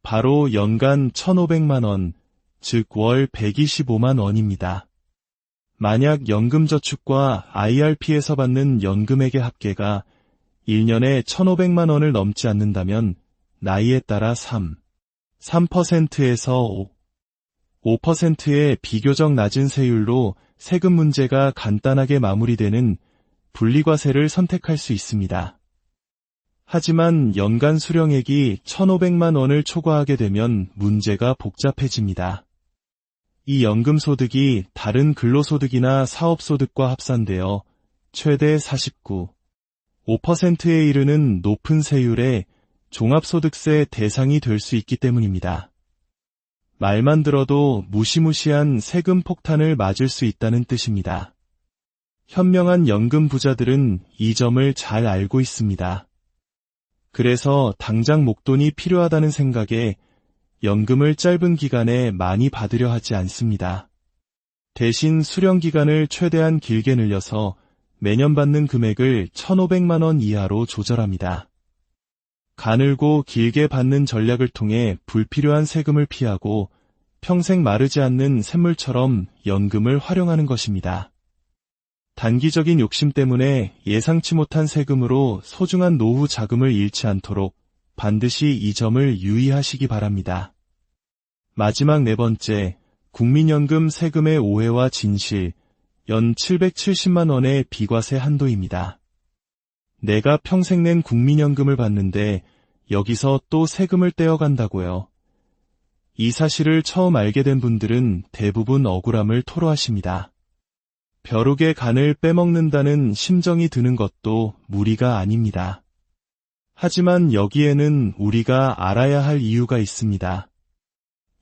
바로 연간 1,500만 원, 즉 월 125만 원입니다. 만약 연금저축과 IRP에서 받는 연금액의 합계가 1년에 1,500만 원을 넘지 않는다면 나이에 따라 3%에서 5%의 비교적 낮은 세율로 세금 문제가 간단하게 마무리되는 분리과세를 선택할 수 있습니다. 하지만 연간 수령액이 1,500만 원을 초과하게 되면 문제가 복잡해집니다. 이 연금소득이 다른 근로소득이나 사업소득과 합산되어 최대 49.5%에 이르는 높은 세율의 종합소득세 대상이 될 수 있기 때문입니다. 말만 들어도 무시무시한 세금 폭탄을 맞을 수 있다는 뜻입니다. 현명한 연금 부자들은 이 점을 잘 알고 있습니다. 그래서 당장 목돈이 필요하다는 생각에 연금을 짧은 기간에 많이 받으려 하지 않습니다. 대신 수령 기간을 최대한 길게 늘려서 매년 받는 금액을 1,500만 원 이하로 조절합니다. 가늘고 길게 받는 전략을 통해 불필요한 세금을 피하고 평생 마르지 않는 샘물처럼 연금을 활용하는 것입니다. 단기적인 욕심 때문에 예상치 못한 세금으로 소중한 노후 자금을 잃지 않도록 반드시 이 점을 유의하시기 바랍니다. 마지막 네 번째, 국민연금 세금의 오해와 진실, 연 770만 원의 비과세 한도입니다. 내가 평생 낸 국민연금을 받는데 여기서 또 세금을 떼어간다고요. 이 사실을 처음 알게 된 분들은 대부분 억울함을 토로하십니다. 벼룩의 간을 빼먹는다는 심정이 드는 것도 무리가 아닙니다. 하지만 여기에는 우리가 알아야 할 이유가 있습니다.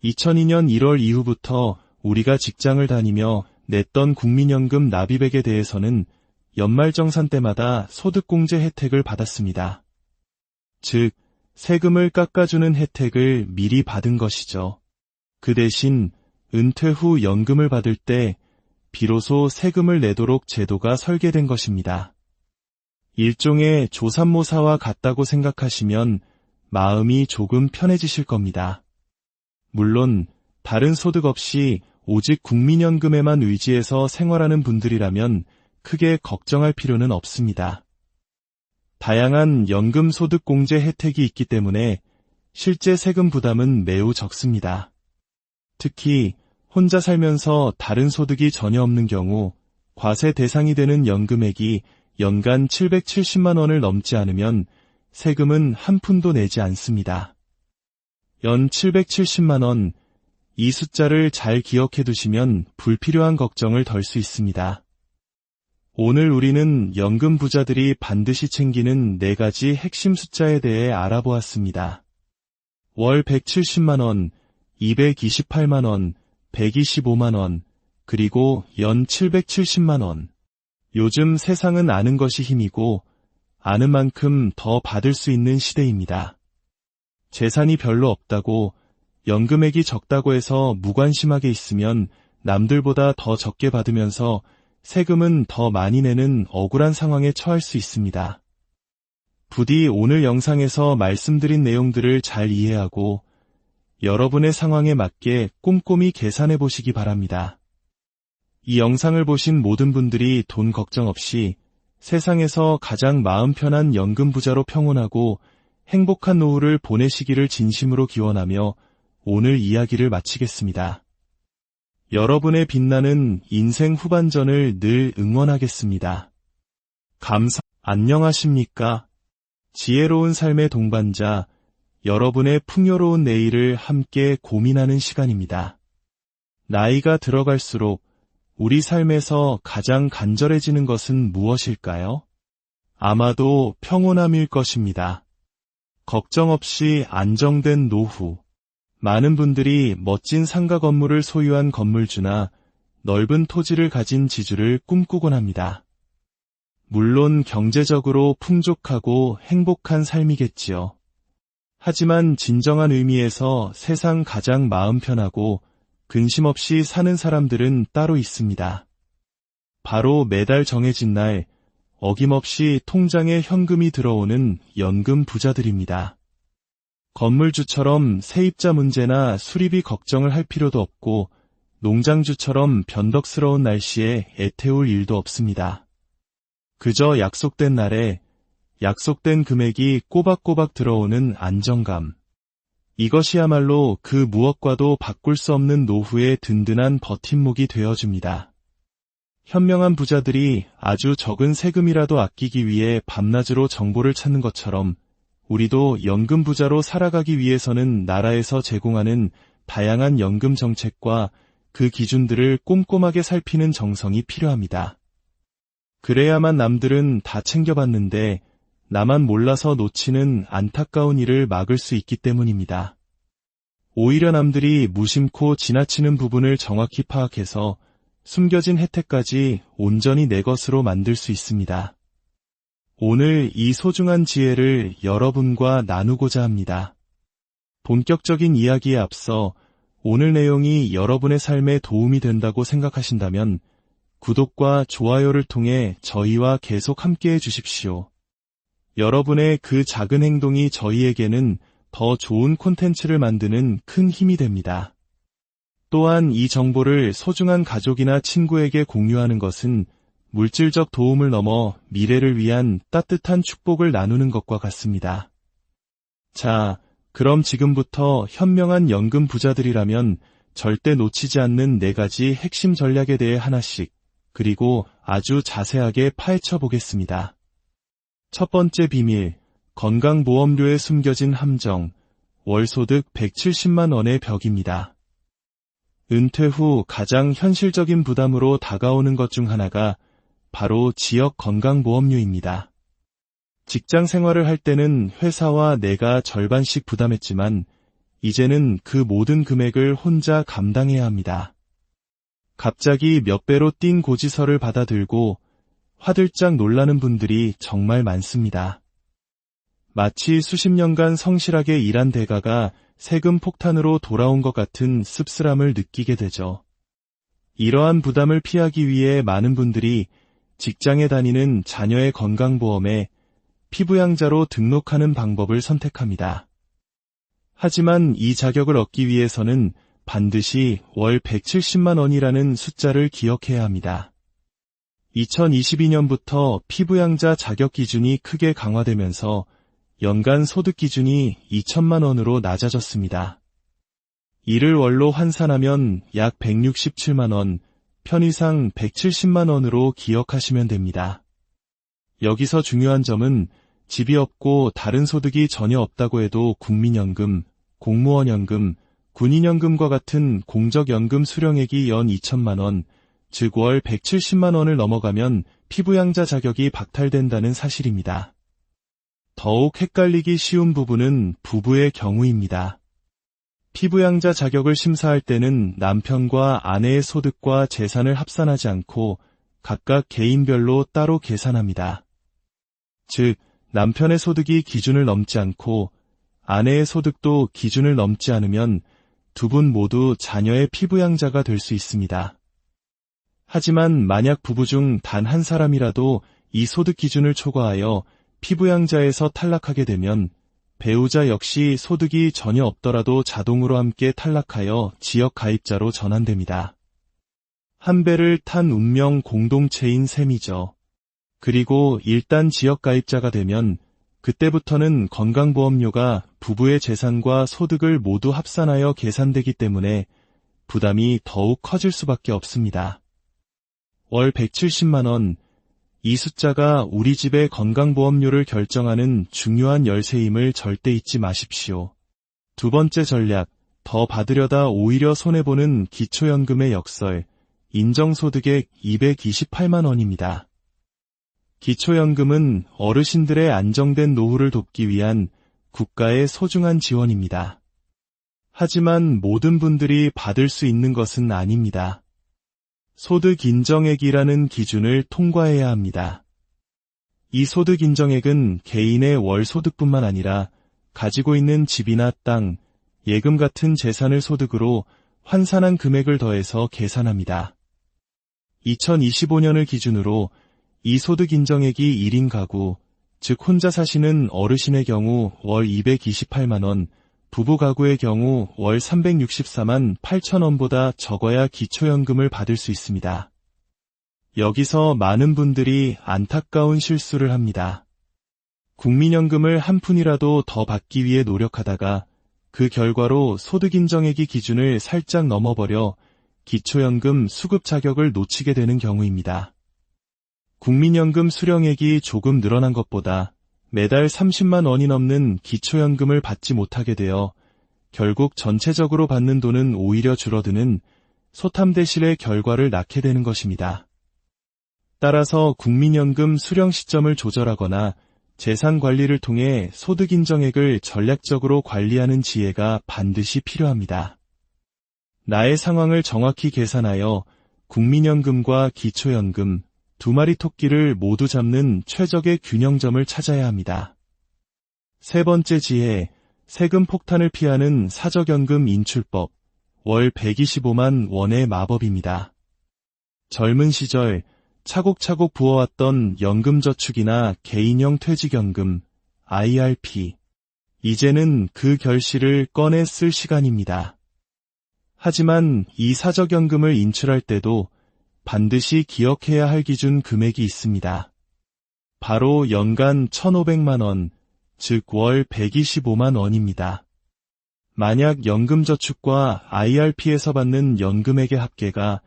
2002년 1월 이후부터 우리가 직장을 다니며 냈던 국민연금 납입액에 대해서는 연말정산 때마다 소득공제 혜택을 받았습니다. 즉, 세금을 깎아주는 혜택을 미리 받은 것이죠. 그 대신 은퇴 후 연금을 받을 때 비로소 세금을 내도록 제도가 설계된 것입니다. 일종의 조삼모사와 같다고 생각하시면 마음이 조금 편해지실 겁니다. 물론 다른 소득 없이 오직 국민연금에만 의지해서 생활하는 분들이라면 크게 걱정할 필요는 없습니다. 다양한 연금 소득 공제 혜택이 있기 때문에 실제 세금 부담은 매우 적습니다. 특히 혼자 살면서 다른 소득이 전혀 없는 경우 과세 대상이 되는 연금액이 연간 770만 원을 넘지 않으면 세금은 한 푼도 내지 않습니다. 연 770만 원, 이 숫자를 잘 기억해 두시면 불필요한 걱정을 덜 수 있습니다. 오늘 우리는 연금 부자들이 반드시 챙기는 4가지 핵심 숫자에 대해 알아보았습니다. 월 170만 원, 228만 원, 125만 원, 그리고 연 770만 원. 요즘 세상은 아는 것이 힘이고 아는 만큼 더 받을 수 있는 시대입니다. 재산이 별로 없다고 연금액이 적다고 해서 무관심하게 있으면 남들보다 더 적게 받으면서 세금은 더 많이 내는 억울한 상황에 처할 수 있습니다. 부디 오늘 영상에서 말씀드린 내용들을 잘 이해하고 여러분의 상황에 맞게 꼼꼼히 계산해 보시기 바랍니다. 이 영상을 보신 모든 분들이 돈 걱정 없이 세상에서 가장 마음 편한 연금 부자로 평온하고 행복한 노후를 보내시기를 진심으로 기원하며 오늘 이야기를 마치겠습니다. 여러분의 빛나는 인생 후반전을 늘 응원하겠습니다. 안녕하십니까? 지혜로운 삶의 동반자, 여러분의 풍요로운 내일을 함께 고민하는 시간입니다. 나이가 들어갈수록 우리 삶에서 가장 간절해지는 것은 무엇일까요? 아마도 평온함일 것입니다. 걱정 없이 안정된 노후. 많은 분들이 멋진 상가 건물을 소유한 건물주나 넓은 토지를 가진 지주를 꿈꾸곤 합니다. 물론 경제적으로 풍족하고 행복한 삶이겠지요. 하지만 진정한 의미에서 세상 가장 마음 편하고 근심 없이 사는 사람들은 따로 있습니다. 바로 매달 정해진 날 어김없이 통장에 현금이 들어오는 연금 부자들입니다. 건물주처럼 세입자 문제나 수리비 걱정을 할 필요도 없고 농장주처럼 변덕스러운 날씨에 애태울 일도 없습니다. 그저 약속된 날에 약속된 금액이 꼬박꼬박 들어오는 안정감. 이것이야말로 그 무엇과도 바꿀 수 없는 노후의 든든한 버팀목이 되어줍니다. 현명한 부자들이 아주 적은 세금이라도 아끼기 위해 밤낮으로 정보를 찾는 것처럼 우리도 연금 부자로 살아가기 위해서는 나라에서 제공하는 다양한 연금 정책과 그 기준들을 꼼꼼하게 살피는 정성이 필요합니다. 그래야만 남들은 다 챙겨봤는데 나만 몰라서 놓치는 안타까운 일을 막을 수 있기 때문입니다. 오히려 남들이 무심코 지나치는 부분을 정확히 파악해서 숨겨진 혜택까지 온전히 내 것으로 만들 수 있습니다. 오늘 이 소중한 지혜를 여러분과 나누고자 합니다. 본격적인 이야기에 앞서 오늘 내용이 여러분의 삶에 도움이 된다고 생각하신다면 구독과 좋아요를 통해 저희와 계속 함께해 주십시오. 여러분의 그 작은 행동이 저희에게는 더 좋은 콘텐츠를 만드는 큰 힘이 됩니다. 또한 이 정보를 소중한 가족이나 친구에게 공유하는 것은 물질적 도움을 넘어 미래를 위한 따뜻한 축복을 나누는 것과 같습니다. 자, 그럼 지금부터 현명한 연금 부자들이라면 절대 놓치지 않는 4가지 핵심 전략에 대해 하나씩, 그리고 아주 자세하게 파헤쳐 보겠습니다. 첫 번째 비밀, 건강보험료에 숨겨진 함정, 월소득 170만 원의 벽입니다. 은퇴 후 가장 현실적인 부담으로 다가오는 것 중 하나가 바로 지역 건강보험료입니다. 직장 생활을 할 때는 회사와 내가 절반씩 부담했지만 이제는 그 모든 금액을 혼자 감당해야 합니다. 갑자기 몇 배로 뛴 고지서를 받아들고 화들짝 놀라는 분들이 정말 많습니다. 마치 수십 년간 성실하게 일한 대가가 세금 폭탄으로 돌아온 것 같은 씁쓸함을 느끼게 되죠. 이러한 부담을 피하기 위해 많은 분들이 직장에 다니는 자녀의 건강보험에 피부양자로 등록하는 방법을 선택합니다. 하지만 이 자격을 얻기 위해서는 반드시 월 170만 원이라는 숫자를 기억해야 합니다. 2022년부터 피부양자 자격 기준이 크게 강화되면서 연간 소득 기준이 2천만 원으로 낮아졌습니다. 이를 월로 환산하면 약 167만 원, 편의상 170만 원으로 기억하시면 됩니다. 여기서 중요한 점은 집이 없고 다른 소득이 전혀 없다고 해도 국민연금, 공무원연금, 군인연금과 같은 공적연금 수령액이 연 2천만 원, 즉 월 170만 원을 넘어가면 피부양자 자격이 박탈된다는 사실입니다. 더욱 헷갈리기 쉬운 부분은 부부의 경우입니다. 피부양자 자격을 심사할 때는 남편과 아내의 소득과 재산을 합산하지 않고 각각 개인별로 따로 계산합니다. 즉, 남편의 소득이 기준을 넘지 않고 아내의 소득도 기준을 넘지 않으면 두 분 모두 자녀의 피부양자가 될 수 있습니다. 하지만 만약 부부 중 단 한 사람이라도 이 소득 기준을 초과하여 피부양자에서 탈락하게 되면 배우자 역시 소득이 전혀 없더라도 자동으로 함께 탈락하여 지역가입자로 전환됩니다. 한 배를 탄 운명 공동체인 셈이죠. 그리고 일단 지역가입자가 되면 그때부터는 건강보험료가 부부의 재산과 소득을 모두 합산하여 계산되기 때문에 부담이 더욱 커질 수밖에 없습니다. 월 170만 원, 이 숫자가 우리 집의 건강보험료를 결정하는 중요한 열쇠임을 절대 잊지 마십시오. 두 번째 전략, 더 받으려다 오히려 손해보는 기초연금의 역설, 인정소득액 228만 원입니다. 기초연금은 어르신들의 안정된 노후를 돕기 위한 국가의 소중한 지원입니다. 하지만 모든 분들이 받을 수 있는 것은 아닙니다. 소득인정액이라는 기준을 통과해야 합니다. 이 소득인정액은 개인의 월 소득뿐만 아니라 가지고 있는 집이나 땅, 예금 같은 재산을 소득으로 환산한 금액을 더해서 계산합니다. 2025년을 기준으로 이 소득 인정액이 1인 가구, 즉 혼자 사시는 어르신의 경우 월 228만원, 부부 가구의 경우 월 364만 8천원보다 적어야 기초연금을 받을 수 있습니다. 여기서 많은 분들이 안타까운 실수를 합니다. 국민연금을 한 푼이라도 더 받기 위해 노력하다가 그 결과로 소득인정액이 기준을 살짝 넘어버려 기초연금 수급 자격을 놓치게 되는 경우입니다. 국민연금 수령액이 조금 늘어난 것보다 매달 30만 원이 넘는 기초연금을 받지 못하게 되어 결국 전체적으로 받는 돈은 오히려 줄어드는 소탐대실의 결과를 낳게 되는 것입니다. 따라서 국민연금 수령 시점을 조절하거나 재산관리를 통해 소득인정액을 전략적으로 관리하는 지혜가 반드시 필요합니다. 나의 상황을 정확히 계산하여 국민연금과 기초연금, 두 마리 토끼를 모두 잡는 최적의 균형점을 찾아야 합니다. 세 번째 지혜, 세금 폭탄을 피하는 사적연금 인출법, 월 125만 원의 마법입니다. 젊은 시절 차곡차곡 부어왔던 연금저축이나 개인형 퇴직연금, IRP. 이제는 그 결실을 꺼내 쓸 시간입니다. 하지만 이 사적연금을 인출할 때도 반드시 기억해야 할 기준 금액이 있습니다. 바로 연간 1,500만 원, 즉 월 125만 원입니다. 만약 연금저축과 IRP에서 받는 연금액의 합계가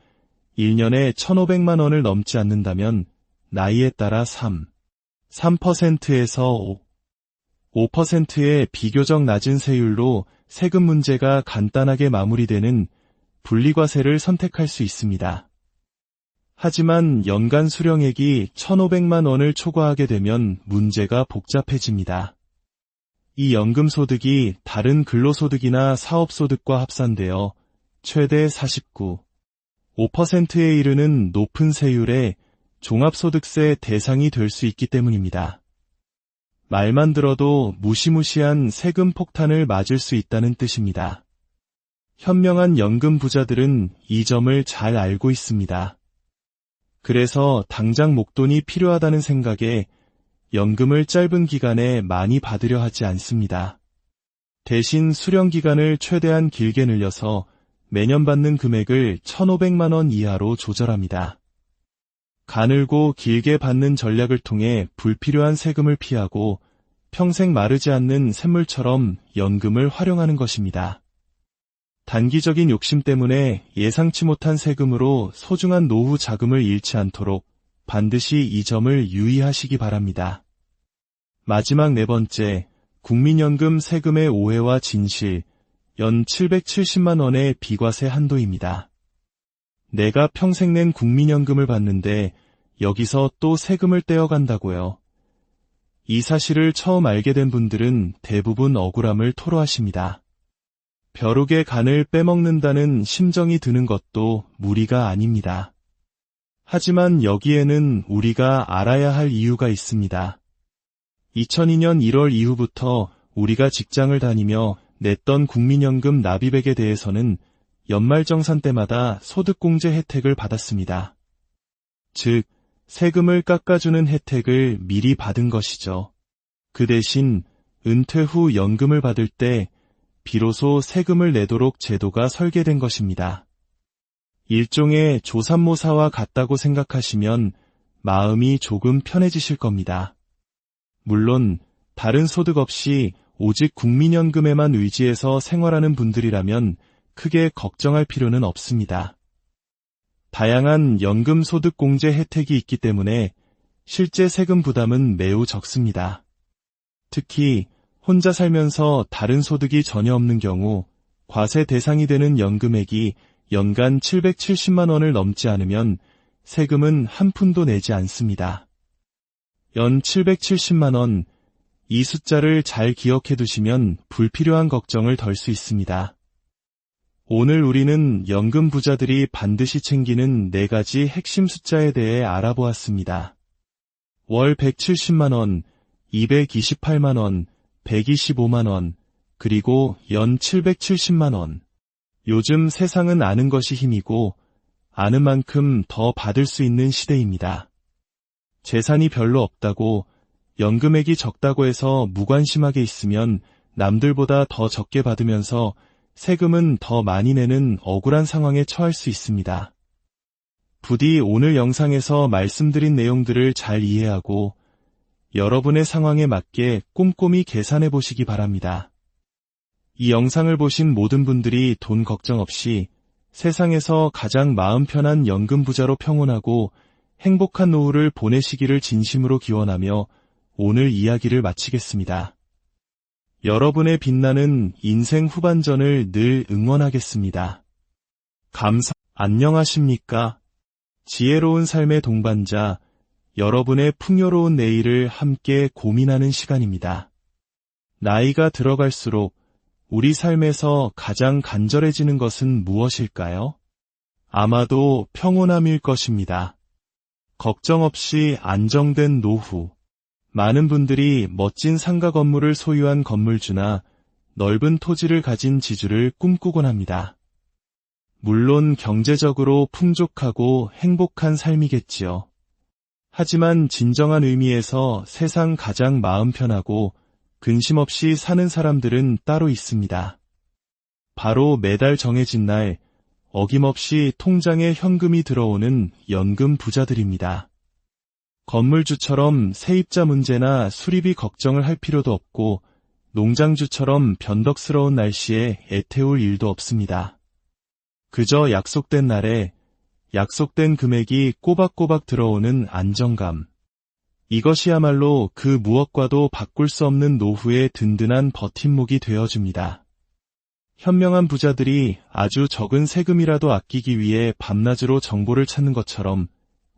1년에 1,500만 원을 넘지 않는다면 나이에 따라 3%에서 5%의 비교적 낮은 세율로 세금 문제가 간단하게 마무리되는 분리과세를 선택할 수 있습니다. 하지만 연간 수령액이 1,500만 원을 초과하게 되면 문제가 복잡해집니다. 이 연금소득이 다른 근로소득이나 사업소득과 합산되어 최대 49.5%에 이르는 높은 세율의 종합소득세 대상이 될 수 있기 때문입니다. 말만 들어도 무시무시한 세금 폭탄을 맞을 수 있다는 뜻입니다. 현명한 연금 부자들은 이 점을 잘 알고 있습니다. 그래서 당장 목돈이 필요하다는 생각에 연금을 짧은 기간에 많이 받으려 하지 않습니다. 대신 수령 기간을 최대한 길게 늘려서 매년 받는 금액을 1,500만 원 이하로 조절합니다. 가늘고 길게 받는 전략을 통해 불필요한 세금을 피하고 평생 마르지 않는 샘물처럼 연금을 활용하는 것입니다. 단기적인 욕심 때문에 예상치 못한 세금으로 소중한 노후 자금을 잃지 않도록 반드시 이 점을 유의하시기 바랍니다. 마지막 네 번째, 국민연금 세금의 오해와 진실, 연 770만 원의 비과세 한도입니다. 내가 평생 낸 국민연금을 받는데 여기서 또 세금을 떼어간다고요. 이 사실을 처음 알게 된 분들은 대부분 억울함을 토로하십니다. 벼룩의 간을 빼먹는다는 심정이 드는 것도 무리가 아닙니다. 하지만 여기에는 우리가 알아야 할 이유가 있습니다. 2002년 1월 이후부터 우리가 직장을 다니며 냈던 국민연금 납입액에 대해서는 연말정산 때마다 소득공제 혜택을 받았습니다. 즉, 세금을 깎아주는 혜택을 미리 받은 것이죠. 그 대신 은퇴 후 연금을 받을 때 비로소 세금을 내도록 제도가 설계된 것입니다. 일종의 조삼모사와 같다고 생각하시면 마음이 조금 편해지실 겁니다. 물론 다른 소득 없이 오직 국민연금에만 의지해서 생활하는 분들이라면 크게 걱정할 필요는 없습니다. 다양한 연금 소득 공제 혜택이 있기 때문에 실제 세금 부담은 매우 적습니다. 특히 혼자 살면서 다른 소득이 전혀 없는 경우 과세 대상이 되는 연금액이 연간 770만 원을 넘지 않으면 세금은 한 푼도 내지 않습니다. 연 770만 원, 이 숫자를 잘 기억해 두시면 불필요한 걱정을 덜 수 있습니다. 오늘 우리는 연금 부자들이 반드시 챙기는 4가지 핵심 숫자에 대해 알아보았습니다. 월 170만 원, 228만 원, 125만 원, 그리고 연 770만 원. 요즘 세상은 아는 것이 힘이고 아는 만큼 더 받을 수 있는 시대입니다. 재산이 별로 없다고, 연금액이 적다고 해서 무관심하게 있으면 남들보다 더 적게 받으면서 세금은 더 많이 내는 억울한 상황에 처할 수 있습니다. 부디 오늘 영상에서 말씀드린 내용들을 잘 이해하고 여러분의 상황에 맞게 꼼꼼히 계산해 보시기 바랍니다. 이 영상을 보신 모든 분들이 돈 걱정 없이 세상에서 가장 마음 편한 연금 부자로 평온하고 행복한 노후를 보내시기를 진심으로 기원하며 오늘 이야기를 마치겠습니다. 여러분의 빛나는 인생 후반전을 늘 응원하겠습니다. 안녕하십니까? 지혜로운 삶의 동반자, 여러분의 풍요로운 내일을 함께 고민하는 시간입니다. 나이가 들어갈수록 우리 삶에서 가장 간절해지는 것은 무엇일까요? 아마도 평온함일 것입니다. 걱정 없이 안정된 노후. 많은 분들이 멋진 상가 건물을 소유한 건물주나 넓은 토지를 가진 지주를 꿈꾸곤 합니다. 물론 경제적으로 풍족하고 행복한 삶이겠지요. 하지만 진정한 의미에서 세상 가장 마음 편하고 근심 없이 사는 사람들은 따로 있습니다. 바로 매달 정해진 날 어김없이 통장에 현금이 들어오는 연금 부자들입니다. 건물주처럼 세입자 문제나 수리비 걱정을 할 필요도 없고 농장주처럼 변덕스러운 날씨에 애태울 일도 없습니다. 그저 약속된 날에 약속된 금액이 꼬박꼬박 들어오는 안정감. 이것이야말로 그 무엇과도 바꿀 수 없는 노후의 든든한 버팀목이 되어줍니다. 현명한 부자들이 아주 적은 세금이라도 아끼기 위해 밤낮으로 정보를 찾는 것처럼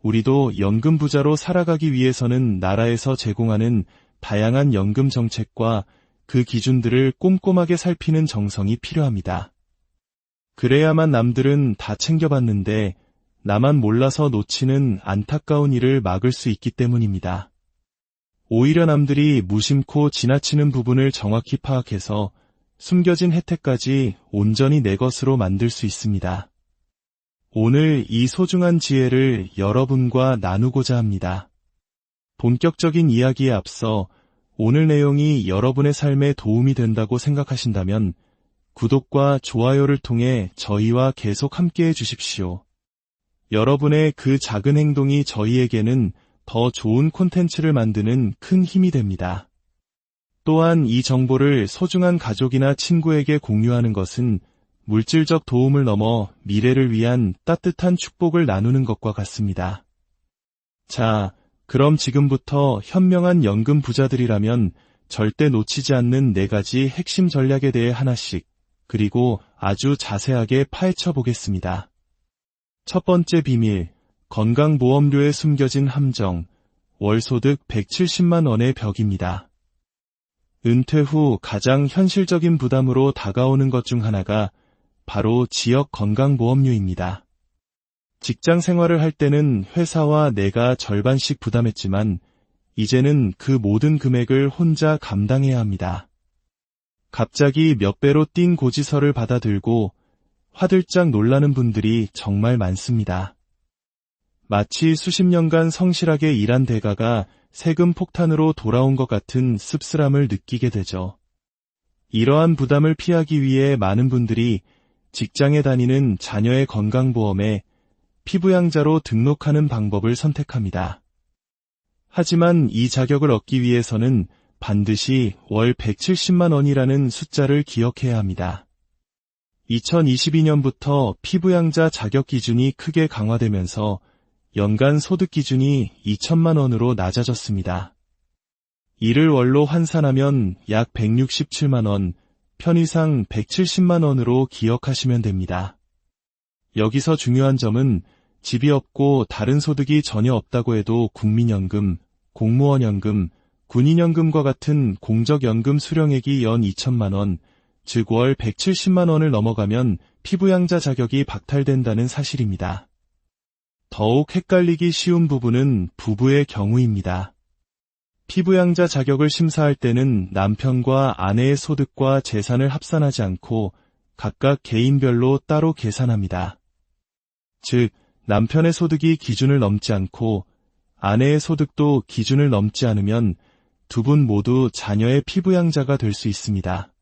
우리도 연금 부자로 살아가기 위해서는 나라에서 제공하는 다양한 연금 정책과 그 기준들을 꼼꼼하게 살피는 정성이 필요합니다. 그래야만 남들은 다 챙겨봤는데 나만 몰라서 놓치는 안타까운 일을 막을 수 있기 때문입니다. 오히려 남들이 무심코 지나치는 부분을 정확히 파악해서 숨겨진 혜택까지 온전히 내 것으로 만들 수 있습니다. 오늘 이 소중한 지혜를 여러분과 나누고자 합니다. 본격적인 이야기에 앞서 오늘 내용이 여러분의 삶에 도움이 된다고 생각하신다면 구독과 좋아요를 통해 저희와 계속 함께해 주십시오. 여러분의 그 작은 행동이 저희에게는 더 좋은 콘텐츠를 만드는 큰 힘이 됩니다. 또한 이 정보를 소중한 가족이나 친구에게 공유하는 것은 물질적 도움을 넘어 미래를 위한 따뜻한 축복을 나누는 것과 같습니다. 자, 그럼 지금부터 현명한 연금 부자들이라면 절대 놓치지 않는 4가지 핵심 전략에 대해 하나씩, 그리고 아주 자세하게 파헤쳐 보겠습니다. 첫 번째 비밀, 건강보험료에 숨겨진 함정, 월소득 170만 원의 벽입니다. 은퇴 후 가장 현실적인 부담으로 다가오는 것 중 하나가 바로 지역 건강보험료입니다. 직장 생활을 할 때는 회사와 내가 절반씩 부담했지만 이제는 그 모든 금액을 혼자 감당해야 합니다. 갑자기 몇 배로 뛴 고지서를 받아들고 화들짝 놀라는 분들이 정말 많습니다. 마치 수십 년간 성실하게 일한 대가가 세금 폭탄으로 돌아온 것 같은 씁쓸함을 느끼게 되죠. 이러한 부담을 피하기 위해 많은 분들이 직장에 다니는 자녀의 건강보험에 피부양자로 등록하는 방법을 선택합니다. 하지만 이 자격을 얻기 위해서는 반드시 월 170만 원이라는 숫자를 기억해야 합니다. 2022년부터 피부양자 자격 기준이 크게 강화되면서 연간 소득 기준이 2천만 원으로 낮아졌습니다. 이를 월로 환산하면 약 167만 원, 편의상 170만 원으로 기억하시면 됩니다. 여기서 중요한 점은 집이 없고 다른 소득이 전혀 없다고 해도 국민연금, 공무원연금, 군인연금과 같은 공적연금 수령액이 연 2천만 원, 즉 월 170만 원을 넘어가면 피부양자 자격이 박탈된다는 사실입니다. 더욱 헷갈리기 쉬운 부분은 부부의 경우입니다. 피부양자 자격을 심사할 때는 남편과 아내의 소득과 재산을 합산하지 않고 각각 개인별로 따로 계산합니다. 즉, 남편의 소득이 기준을 넘지 않고 아내의 소득도 기준을 넘지 않으면 두 분 모두 자녀의 피부양자가 될 수 있습니다.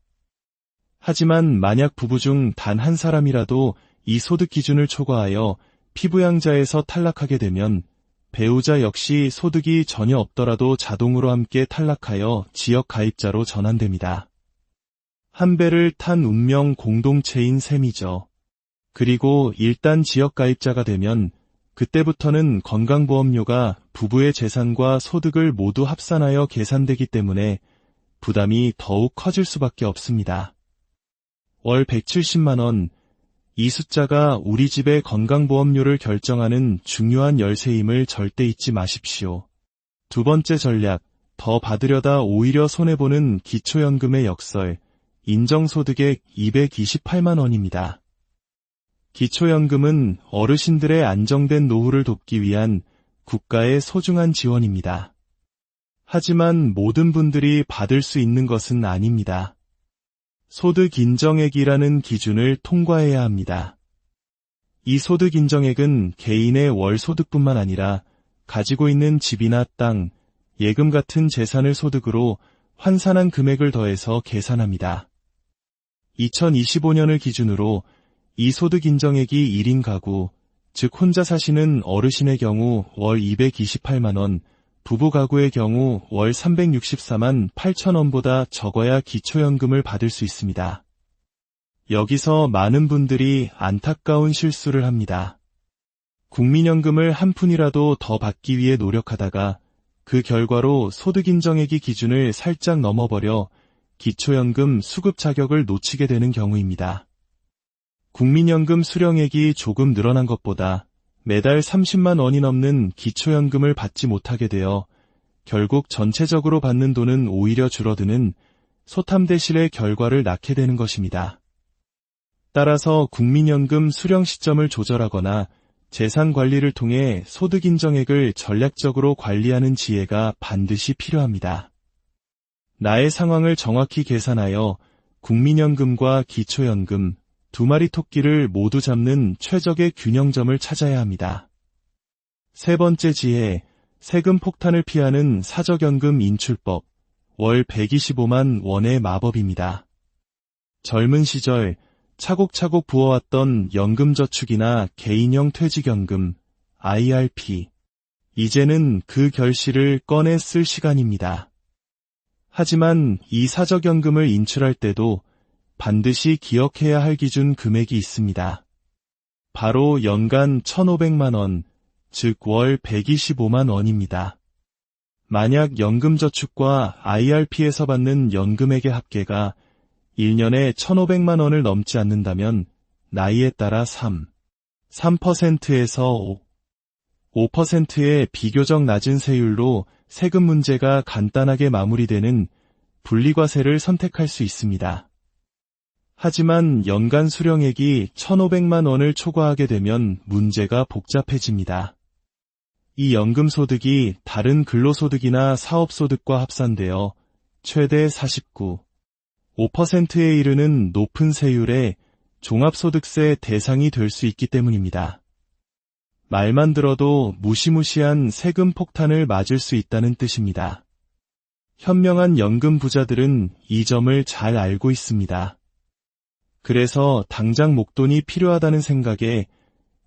하지만 만약 부부 중 단 한 사람이라도 이 소득 기준을 초과하여 피부양자에서 탈락하게 되면 배우자 역시 소득이 전혀 없더라도 자동으로 함께 탈락하여 지역가입자로 전환됩니다. 한 배를 탄 운명 공동체인 셈이죠. 그리고 일단 지역가입자가 되면 그때부터는 건강보험료가 부부의 재산과 소득을 모두 합산하여 계산되기 때문에 부담이 더욱 커질 수밖에 없습니다. 월 170만 원, 이 숫자가 우리 집의 건강보험료를 결정하는 중요한 열쇠임을 절대 잊지 마십시오. 두 번째 전략, 더 받으려다 오히려 손해보는 기초연금의 역설, 인정소득액 228만 원입니다. 기초연금은 어르신들의 안정된 노후를 돕기 위한 국가의 소중한 지원입니다. 하지만 모든 분들이 받을 수 있는 것은 아닙니다. 소득인정액이라는 기준을 통과해야 합니다. 이 소득인정액은 개인의 월 소득뿐만 아니라 가지고 있는 집이나 땅, 예금 같은 재산을 소득으로 환산한 금액을 더해서 계산합니다. 2025년을 기준으로 이 소득인정액이 1인 가구, 즉 혼자 사시는 어르신의 경우 월 228만 원, 부부 가구의 경우 월 364만 8천 원보다 적어야 기초연금을 받을 수 있습니다. 여기서 많은 분들이 안타까운 실수를 합니다. 국민연금을 한 푼이라도 더 받기 위해 노력하다가 그 결과로 소득인정액이 기준을 살짝 넘어버려 기초연금 수급 자격을 놓치게 되는 경우입니다. 국민연금 수령액이 조금 늘어난 것보다 매달 30만 원이 넘는 기초연금을 받지 못하게 되어 결국 전체적으로 받는 돈은 오히려 줄어드는 소탐대실의 결과를 낳게 되는 것입니다. 따라서 국민연금 수령 시점을 조절하거나 재산 관리를 통해 소득인정액을 전략적으로 관리하는 지혜가 반드시 필요합니다. 나의 상황을 정확히 계산하여 국민연금과 기초연금, 두 마리 토끼를 모두 잡는 최적의 균형점을 찾아야 합니다. 세 번째 지혜, 세금 폭탄을 피하는 사적연금 인출법, 월 125만 원의 마법입니다. 젊은 시절 차곡차곡 부어왔던 연금저축이나 개인형 퇴직연금, IRP, 이제는 그 결실을 꺼내 쓸 시간입니다. 하지만 이 사적연금을 인출할 때도 반드시 기억해야 할 기준 금액이 있습니다. 바로 연간 1,500만 원, 즉 월 125만 원입니다. 만약 연금저축과 IRP에서 받는 연금액의 합계가 1년에 1,500만 원을 넘지 않는다면 나이에 따라 3%에서 5%의 비교적 낮은 세율로 세금 문제가 간단하게 마무리되는 분리과세를 선택할 수 있습니다. 하지만 연간 수령액이 1,500만 원을 초과하게 되면 문제가 복잡해집니다. 이 연금소득이 다른 근로소득이나 사업소득과 합산되어 최대 49.5%에 이르는 높은 세율의 종합소득세 대상이 될 수 있기 때문입니다. 말만 들어도 무시무시한 세금 폭탄을 맞을 수 있다는 뜻입니다. 현명한 연금 부자들은 이 점을 잘 알고 있습니다. 그래서 당장 목돈이 필요하다는 생각에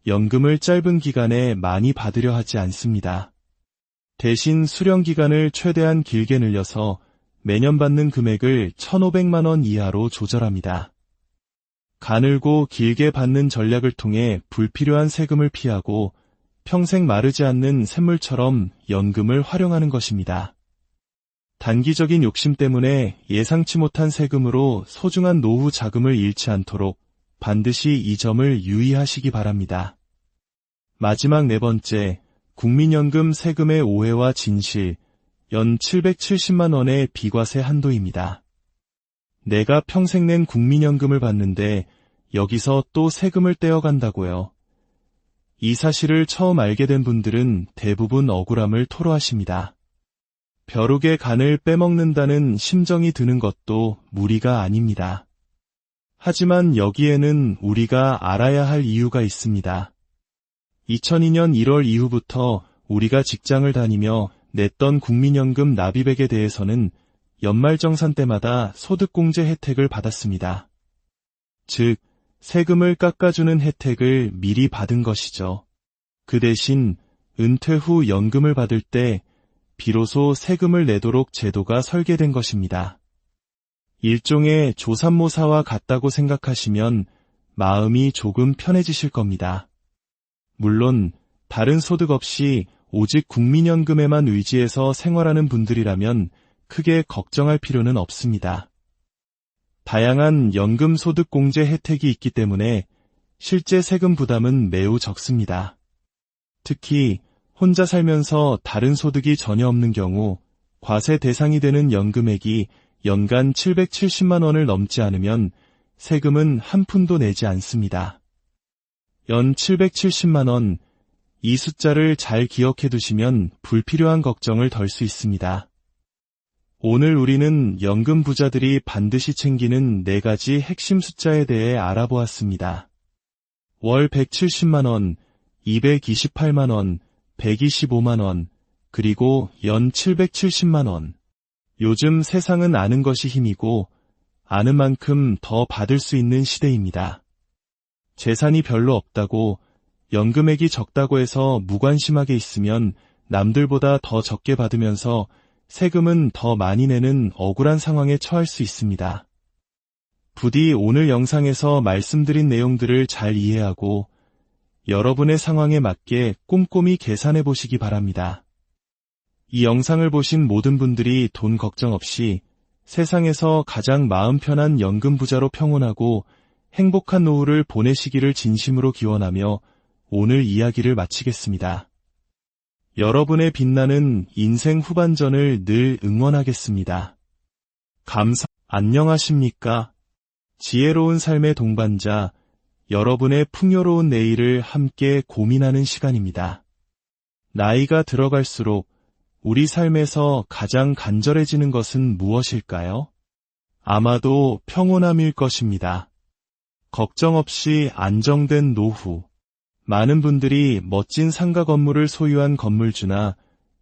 연금을 짧은 기간에 많이 받으려 하지 않습니다. 대신 수령 기간을 최대한 길게 늘려서 매년 받는 금액을 1,500만 원 이하로 조절합니다. 가늘고 길게 받는 전략을 통해 불필요한 세금을 피하고 평생 마르지 않는 샘물처럼 연금을 활용하는 것입니다. 단기적인 욕심 때문에 예상치 못한 세금으로 소중한 노후 자금을 잃지 않도록 반드시 이 점을 유의하시기 바랍니다. 마지막 네 번째, 국민연금 세금의 오해와 진실, 연 770만 원의 비과세 한도입니다. 내가 평생 낸 국민연금을 받는데 여기서 또 세금을 떼어간다고요. 이 사실을 처음 알게 된 분들은 대부분 억울함을 토로하십니다. 벼룩의 간을 빼먹는다는 심정이 드는 것도 무리가 아닙니다. 하지만 여기에는 우리가 알아야 할 이유가 있습니다. 2002년 1월 이후부터 우리가 직장을 다니며 냈던 국민연금 납입액에 대해서는 연말정산 때마다 소득공제 혜택을 받았습니다. 즉, 세금을 깎아주는 혜택을 미리 받은 것이죠. 그 대신 은퇴 후 연금을 받을 때 비로소 세금을 내도록 제도가 설계된 것입니다. 일종의 조삼모사와 같다고 생각하시면 마음이 조금 편해지실 겁니다. 물론 다른 소득 없이 오직 국민연금에만 의지해서 생활하는 분들이라면 크게 걱정할 필요는 없습니다. 다양한 연금 소득 공제 혜택이 있기 때문에 실제 세금 부담은 매우 적습니다. 특히 혼자 살면서 다른 소득이 전혀 없는 경우 과세 대상이 되는 연금액이 연간 770만 원을 넘지 않으면 세금은 한 푼도 내지 않습니다. 연 770만 원, 이 숫자를 잘 기억해 두시면 불필요한 걱정을 덜 수 있습니다. 오늘 우리는 연금 부자들이 반드시 챙기는 4가지 핵심 숫자에 대해 알아보았습니다. 월 170만 원, 228만 원, 125만 원, 그리고 연 770만 원. 요즘 세상은 아는 것이 힘이고 아는 만큼 더 받을 수 있는 시대입니다. 재산이 별로 없다고 연금액이 적다고 해서 무관심하게 있으면 남들보다 더 적게 받으면서 세금은 더 많이 내는 억울한 상황에 처할 수 있습니다. 부디 오늘 영상에서 말씀드린 내용들을 잘 이해하고 여러분의 상황에 맞게 꼼꼼히 계산해 보시기 바랍니다. 이 영상을 보신 모든 분들이 돈 걱정 없이 세상에서 가장 마음 편한 연금 부자로 평온하고 행복한 노후를 보내시기를 진심으로 기원하며 오늘 이야기를 마치겠습니다. 여러분의 빛나는 인생 후반전을 늘 응원하겠습니다. 안녕하십니까? 지혜로운 삶의 동반자, 여러분의 풍요로운 내일을 함께 고민하는 시간입니다. 나이가 들어갈수록 우리 삶에서 가장 간절해지는 것은 무엇일까요? 아마도 평온함일 것입니다. 걱정 없이 안정된 노후. 많은 분들이 멋진 상가 건물을 소유한 건물주나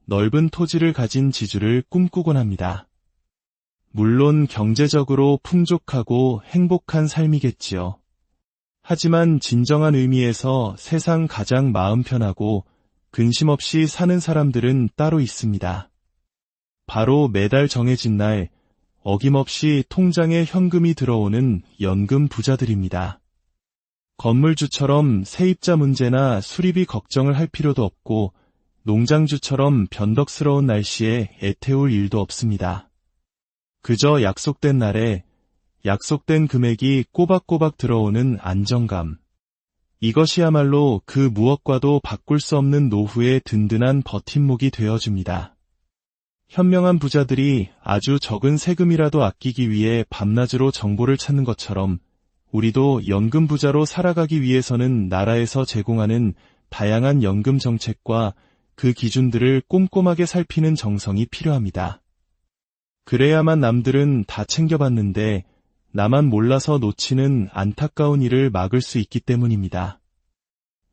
넓은 토지를 가진 지주를 꿈꾸곤 합니다. 물론 경제적으로 풍족하고 행복한 삶이겠지요. 하지만 진정한 의미에서 세상 가장 마음 편하고 근심 없이 사는 사람들은 따로 있습니다. 바로 매달 정해진 날 어김없이 통장에 현금이 들어오는 연금 부자들입니다. 건물주처럼 세입자 문제나 수리비 걱정을 할 필요도 없고 농장주처럼 변덕스러운 날씨에 애태울 일도 없습니다. 그저 약속된 날에 약속된 금액이 꼬박꼬박 들어오는 안정감. 이것이야말로 그 무엇과도 바꿀 수 없는 노후의 든든한 버팀목이 되어줍니다. 현명한 부자들이 아주 적은 세금이라도 아끼기 위해 밤낮으로 정보를 찾는 것처럼 우리도 연금 부자로 살아가기 위해서는 나라에서 제공하는 다양한 연금 정책과 그 기준들을 꼼꼼하게 살피는 정성이 필요합니다. 그래야만 남들은 다 챙겨봤는데 나만 몰라서 놓치는 안타까운 일을 막을 수 있기 때문입니다.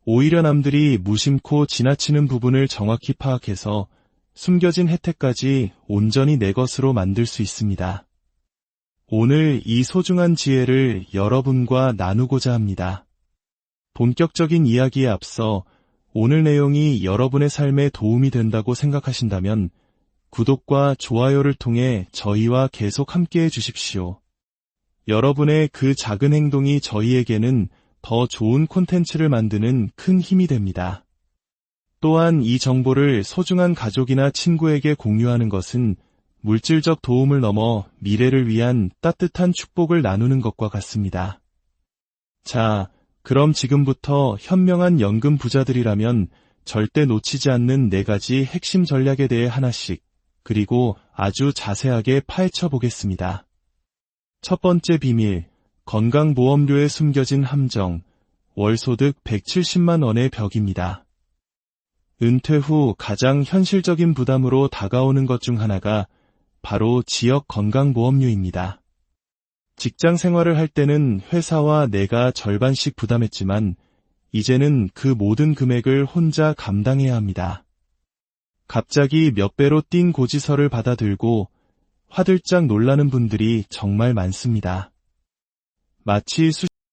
오히려 남들이 무심코 지나치는 부분을 정확히 파악해서 숨겨진 혜택까지 온전히 내 것으로 만들 수 있습니다. 오늘 이 소중한 지혜를 여러분과 나누고자 합니다. 본격적인 이야기에 앞서 오늘 내용이 여러분의 삶에 도움이 된다고 생각하신다면 구독과 좋아요를 통해 저희와 계속 함께해 주십시오. 여러분의 그 작은 행동이 저희에게는 더 좋은 콘텐츠를 만드는 큰 힘이 됩니다. 또한 이 정보를 소중한 가족이나 친구에게 공유하는 것은 물질적 도움을 넘어 미래를 위한 따뜻한 축복을 나누는 것과 같습니다. 자, 그럼 지금부터 현명한 연금 부자들이라면 절대 놓치지 않는 4가지 핵심 전략에 대해 하나씩, 그리고 아주 자세하게 파헤쳐 보겠습니다. 첫 번째 비밀, 건강보험료에 숨겨진 함정, 월소득 170만 원의 벽입니다. 은퇴 후 가장 현실적인 부담으로 다가오는 것 중 하나가 바로 지역 건강보험료입니다. 직장 생활을 할 때는 회사와 내가 절반씩 부담했지만 이제는 그 모든 금액을 혼자 감당해야 합니다. 갑자기 몇 배로 뛴 고지서를 받아들고 화들짝 놀라는 분들이 정말 많습니다. 마치